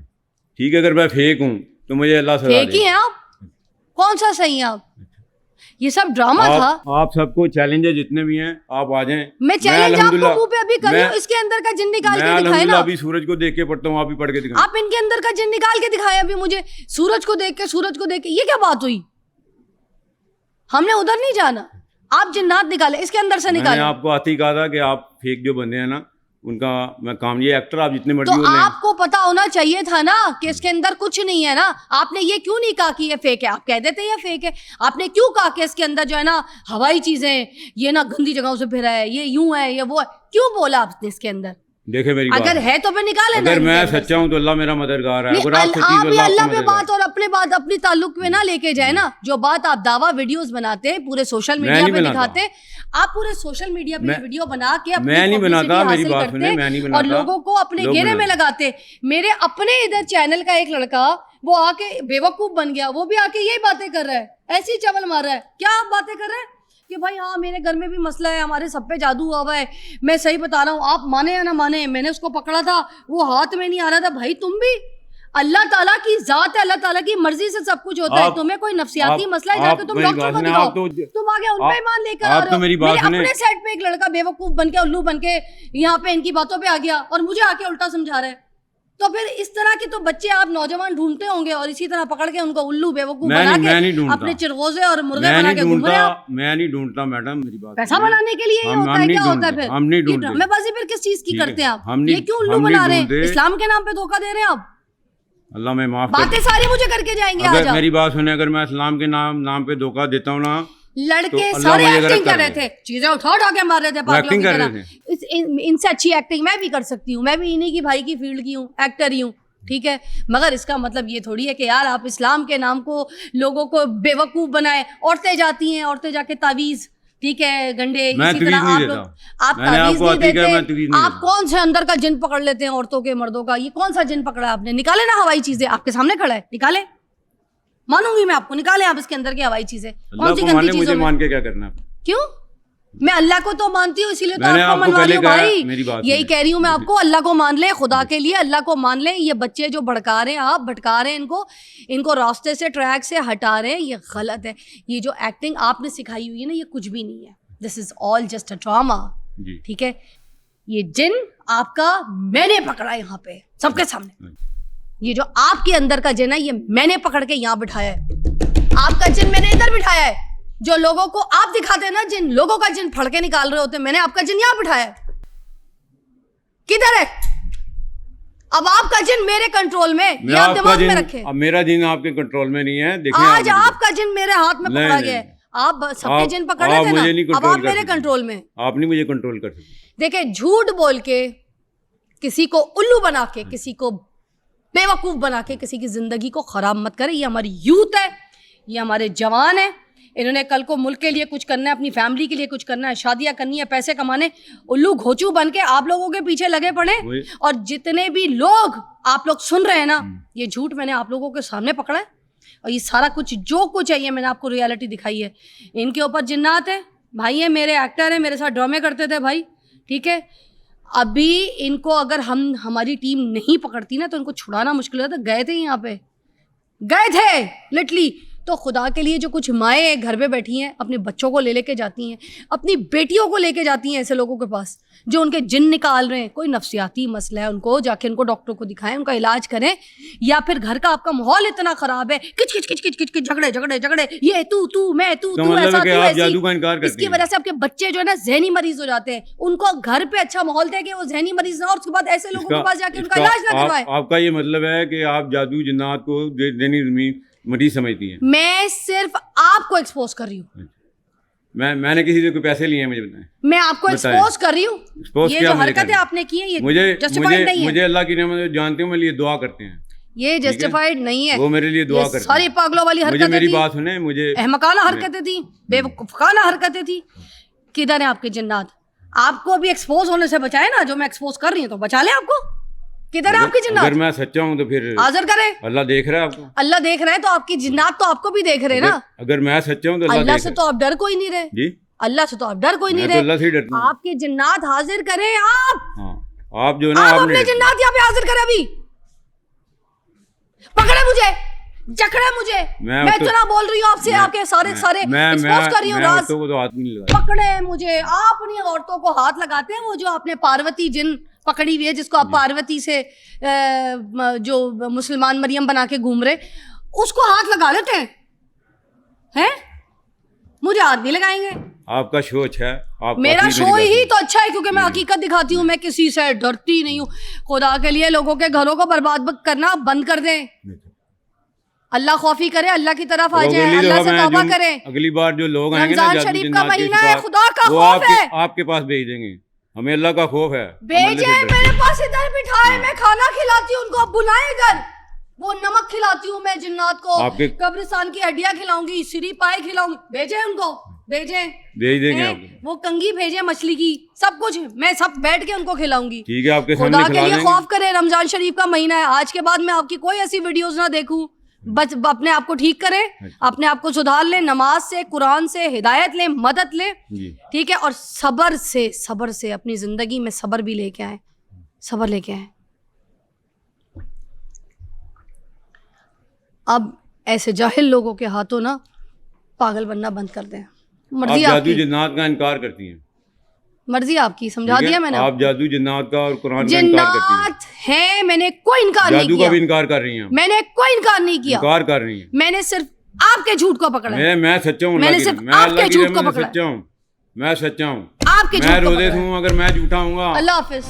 ठीक है। अगर मैं फेक हूँ तो मुझे अल्लाह सजा फेक ही दे। हैं आप, कौन सा सही है आप? ये सब ड्रामा था। आप सबको चैलेंजेस जितने भी हैं आप आ जाएं। मैं चैलेंज आपको मुंह पे अभी कर रही हूँ, मैं- इसके अंदर का जिन निकाल मैं के दिखाए ना। अल्हम्दुलिल्लाह अभी सूरज को देख के पढ़ता हूँ, आप भी पढ़ के दिखाएं। आप इनके अंदर का जिन निकाल के दिखाए अभी मुझे, सूरज को देख के, ये क्या बात हुई? हमने उधर नहीं जाना, आप जिन्नात निकाले, इसके अंदर से मैंने निकाले। आपको आते ही कहा था कि आप फेक जो बंदे हैं ना उनका मैं काम, ये एक्टर आप जितने मर्जी तो बोल लें। आपको पता होना चाहिए था ना कि इसके अंदर कुछ नहीं है ना। आपने ये क्यों नहीं कहा कि ये फेक है? आप कह देते ये फेक है। आपने क्यों कहा कि इसके अंदर जो है ना हवाई चीजें, ये ना गंदी जगहों से फिरा है, ये यूं है, ये वो है? क्यों बोला आपने इसके अंदर? देखे मेरी अगर बात, है तो फिर निकाले ना अगर इनके मैं अंदर सच्चा हूँ तो अल्लाह मेरा मददगार है। नहीं, अगर आप सच्ची तो आप ये अल्लाह अल्लाह आपका पे मददगार बात और अपने बात अपनी ताल्लुक में ना लेके जाए ना। जो बात आप दावा वीडियोस बनाते पूरे सोशल मीडिया नहीं पे बनाता। दिखाते, आप पूरे सोशल मीडिया पे मैं- वीडियो बना के अपनी मैं नहीं publicity बनाता, मेरी हासिल बात करते सुने, मैं नहीं और बनाता, लोगों को अपने लोग घेरे में बनाते। लगाते। मेरे अपने इधर चैनल का एक लड़का वो आके बेवकूफ बन गया, वो भी आके यही बातें कर रहा है, ऐसी चवल मार रहा है। क्या आप बातें कर रहे हैं कि भाई हाँ मेरे घर में भी मसला है, हमारे सब पे जादू हुआ हुआ है? मैं सही बता रहा हूँ, आप माने या ना माने, मैंने उसको पकड़ा था, वो हाथ में नहीं आ रहा था। भाई तुम भी, अल्लाह ताला की जात है, अल्लाह ताला की मर्जी से सब कुछ होता है। तुम्हें कोई नफसियाती मसला है, जाके तुम मेरी डॉक्टर बात को सुने, दिखाओ। आप तो तुम आगे उन पे ईमान लेकर आ आप रहे तो हो। मेरी बात मेरे सुने। अपने सेट पे एक लड़का बेवकूफ बन के, उल्लू बन के यहाँ पे इनकी बातों पे आ गया और मुझे आके उल्टा समझा रहा है। तो फिर इस तरह के तो बच्चे आप नौजवान ढूंढते होंगे और इसी तरह पकड़ के उनको उल्लू बेवकूफ मैं बना नहीं के ढूंढता। अपने चिरगोजे और मुर्गे मैं बना नहीं के घूम रहे हो। मैं नहीं ढूंढता मैडम, मेरी बात पैसा सुनिए। बनाने के लिए ये हम- होता हम है, नहीं क्या होता है ढूंढते, फिर? हम नहीं ये ढूंढते। ड्रामेबाजी फिर किस चीज की ठीक है, करते हैं आप? हम नहीं- ये क्यों उल्लू हम नहीं बना रहे हैं? ढूंढते। इस्लाम के नाम पे धोखा दे रहे हैं आप। अल्लाह मैं माफ बातें कर। सारी मुझे करके जाएंगे आज अगर आप। मेरी बात सुने, अगर मैं इस्लाम के नाम पे धोखा देता हूँ ना, लड़के तो अल्लाह सारे मुझे एक्टिंग गलत कर कर रहे दे। थे, चीजें उठा उठा के मार रहे थे पागलों एक्टिंग की कर तरह। रहे इनसे अच्छी एक्टिंग मैं भी कर सकती हूँ, मैं भी इन्हीं की भाई की फील्ड की हूँ, एक्टर ही हूँ, ठीक है। मगर इसका मतलब ये थोड़ी है कि यार आप इस्लाम के नाम को लोगों को बेवकूफ बनाए। औरतें जाती हैं, औरतें जाके तावीज, ठीक है, गंडे, मैं इसी तवीज़ तरह नहीं आप देता। लोग, आप मैंने तावीज आपको नहीं आती कहा, मैं तवीज़ देते। नहीं आप देता। कौन से अंदर का जिन पकड़ लेते हैं औरतों के मर्दों का? ये कौन सा जिन पकड़ा है आपने? निकाले ना हवाई चीजें, आपके सामने खड़ा है, निकाले, मानूंगी मैं आपको, निकाले आप इसके अंदर की हवाई चीजें। अल्लाह कौन सी को गंदी माने, मुझे चीजों में? मान के क्या करना है? क्यों? मैं अल्लाह को तो मानती हूँ, इसीलिए तो मैंने आपको आपको मनवा रही पहले हूँ कहा, भाई। मेरी बात यही सुनिए। कह रही हूँ मैं आपको, अल्लाह को मान ले, खुदा के लिए अल्लाह को मान ले। ये बच्चे जो भड़का रहे हैं, आप भटका रहे हैं इनको रास्ते से, ट्रैक से हटा रहे हैं, ये गलत है। ये जो एक्टिंग आपने सिखाई हुई है ना, ये कुछ भी नहीं है। This is all just a drama, जी। ठीक है। ये जिन आपका मैंने पकड़ा है यहाँ पे सबके सामने। ये जो आपके अंदर का जिन है, ये मैंने पकड़ के यहाँ बिठाया है। आपका जिन मैंने इधर बिठाया है। जो लोगों को आप दिखाते हैं ना, जिन लोगों का जिन फड़ के निकाल रहे होते हैं, मैंने आपका जिन यहाँ बिठाया है। किधर है? अब आपका जिन मेरे कंट्रोल में, ये आप दिमाग में रखें। अब मेरा जिन आपके कंट्रोल में नहीं है। देखिए आज आप आपका जिन मेरे हाथ में नहीं, पकड़ा नहीं, गया है। नहीं। आप सबके जिन पकड़ रहे आप थे मुझे नहीं ना, अब कंट्रोल आप कर मेरे सकते। कंट्रोल में। आप नहीं मुझे कंट्रोल कर सकते। देखिए, झूठ बोल के किसी को उल्लू बना के, किसी को बेवकूफ बना के किसी की जिंदगी को खराब मत करें। ये हमारी यूथ है, ये हमारे जवान है, इन्होंने कल को मुल्क के लिए कुछ करना है, अपनी फैमिली के लिए कुछ करना है, शादियां करनी है, पैसे कमाने। उल्लू घोचू बन के आप लोगों के पीछे लगे पड़े। और जितने भी लोग आप लोग सुन रहे हैं ना, ये झूठ मैंने आप लोगों के सामने पकड़ा है। और ये सारा कुछ जो कुछ है, ये मैंने आपको रियलिटी दिखाई है। इनके ऊपर जिन्नात है भाई, ये मेरे एक्टर है, मेरे साथ ड्रामे करते थे भाई, ठीक है। अभी इनको अगर हमारी टीम नहीं पकड़ती ना, तो इनको छुड़ाना मुश्किल होता। गए थे यहाँ पे, गए थे लिटरली। तो खुदा के लिए जो कुछ माएँ घर पे बैठी हैं, अपने बच्चों को लेके जाती हैं, अपनी बेटियों को लेके जाती हैं ऐसे लोगों के पास जो उनके जिन निकाल रहे हैं। कोई नफसियाती मसला है, उनको जाके उनको डॉक्टर को दिखाएं, उनका इलाज करें। या फिर घर का आपका माहौल इतना खराब है, किच किच किच किच किच किच, झगड़े झगड़े झगड़े, ये तू मैं तू तो तू मतलब ऐसा है कि तू आप ऐसी। जादू का इनकार करती इसकी हैं। वजह से आपके बच्चे जो है ना जहनी मरीज हो जाते हैं। उनको घर पे अच्छा माहौल दे के वो जहनी मरीज ना, और उसके बाद ऐसे लोगों के पास जाके उनका इलाज ना करवाए। आपका ये मतलब है कि आप जादू जिन्नात को देनी मरीज समझती हैं। मैं सिर्फ आपको एक्सपोज कर रही हूँ। मैंने किसी से कोई पैसे लिए हैं, मुझे बताएं। मैं आपको बताएं। एक्सपोज कर रही हूँ। Expose ये क्या जो मुझे हरकतें करनी? आपने की है, ये मुझे जस्टिफाइड नहीं है। मुझे अल्लाह की नेमत जानते हो, मेरे लिए दुआ करते हैं। ये जस्टिफाइड नहीं है। वो मेरे लिए दुआ ये करते हैं। सारी पागलों वाली मुझे हरकतें मेरी थी, बात सुने, मुझे अहमकाना हरकतें थी, बेवकूफाना हरकतें थी। किधर है आपके जिन्नात? आपको अभी एक्सपोज होने से बचाए ना, जो मैं एक्सपोज कर रही हूँ, तो बचा ले आपको। किधर है आपकी अगर जिन्नात? मैं सच्चा हूँ तो फिर हाजिर करे। अल्लाह देख रहा है आपको। अल्लाह देख रहा है तो आपकी जिन्नात तो आपको भी देख रहे हैं ना। अगर मैं सच्चा हूँ तो अल्लाह अल्लाह देख से रहा तो आप डर कोई नहीं रहे। है। जी, अल्लाह से तो आप डर कोई नहीं मैं तो अल्लाह रहे। से ही डरता हूँ। आपके जिन्नात हाजिर करें आप। हाँ, आप जो ना आप आपने अपने जिन्नात यहाँ पे हाजिर करें अभी। पकड़े मुझे, जकड़े मुझे, मैं मैं तो- इतना बोल रही हूँ आपसे, आपके सारे सारे एक्सपोज कर रही हूँ मैं राज। औरतों को तो हाथ नहीं लगा। पकड़े मुझे, आप अपनी औरतों को हाथ लगाते हैं, वो जो आपने पार्वती जिन पकड़ी हुई है जिसको आप पार्वती से जो मुसलमान मरियम बना के घूम रहे, उसको हाथ लगा लेते हैं? मुझे हाथ नहीं लगाएंगे। आपका शो अच्छा है, आप मेरा काफी शो तरीका ही से- तो अच्छा है क्योंकि मैं हकीकत दिखाती हूँ, मैं किसी से डरती नहीं हूँ। खुदा के लिए लोगों के घरों को बर्बाद करना बंद कर दें, अल्लाह खौफी करे, अल्लाह की तरफ आ तो जाए, अगली अल्लाह से दफा तौबा जो- करें। अगली बार जो लोग आएंगे ना रमजान जादू शरीफ का जिन्नात के महीना है, शिकार, खुदा का वो खौफ है। आपके पास भेज देंगे, हमें अल्लाह का खौफ है। हम अल्लाह भेजे से डरते मेरे हैं। पास, इधर बिठाए, मैं खाना खिलाती हूँ उनको, अब बुलाए इधर, वो नमक खिलाती हूँ मैं जिन्नात को, आपके- कब्रिस्तान की हड्डियां खिलाऊंगी, सिरी पाए खिलाऊंगी, भेजे उनको, भेजे, भेज देंगे हैं? आपको। वो कंगी भेजे मछली की, सब कुछ मैं सब बैठ के उनको खिलाऊंगी। ठीक है, आपके खुदा सामने के खिला लिए देंगे। खौफ करे, रमजान शरीफ का महीना है, आज के बाद मैं आपकी कोई ऐसी वीडियोस ना देखूं। बस अपने आप को ठीक करें, अपने आप को सुधार लें, नमाज से, कुरान से हिदायत लें, मदद लें, जी। ठीक है, और सब्र से अपनी जिंदगी में सब्र भी लेके आए, सब्र लेके आए। अब ऐसे जाहिल लोगों के हाथों ना पागल बनना बंद कर दें। आप मर्जी जादू आपकी, जिन्नात का इनकार करती हैं, मर्जी आपकी, समझा ठीक है? दिया मैंने आप आपको। जादू जिन्नात का और कुरान का इनकार करती हैं, जिन्नात है, मैंने कोई इनकार नहीं जादू का भी किया, इनकार कर रही हैं, मैंने कोई इनकार नहीं किया, इनकार कर रही हैं। मैंने सिर्फ आपके झूठ को पकड़ा है। मैं सच्चा हूँ, मैंने अल्लाह की सिर्फ रहमत- मैं अल्लाह आपके की झूठ को रहमत से पकड़ा। सच्चा हूँ, मैं सच्चा हूँ। आपके मैं झूठ को रोज़े पकड़ा है। हूँ, अगर मैं झूठा हूँगा अल्लाह हाफिज।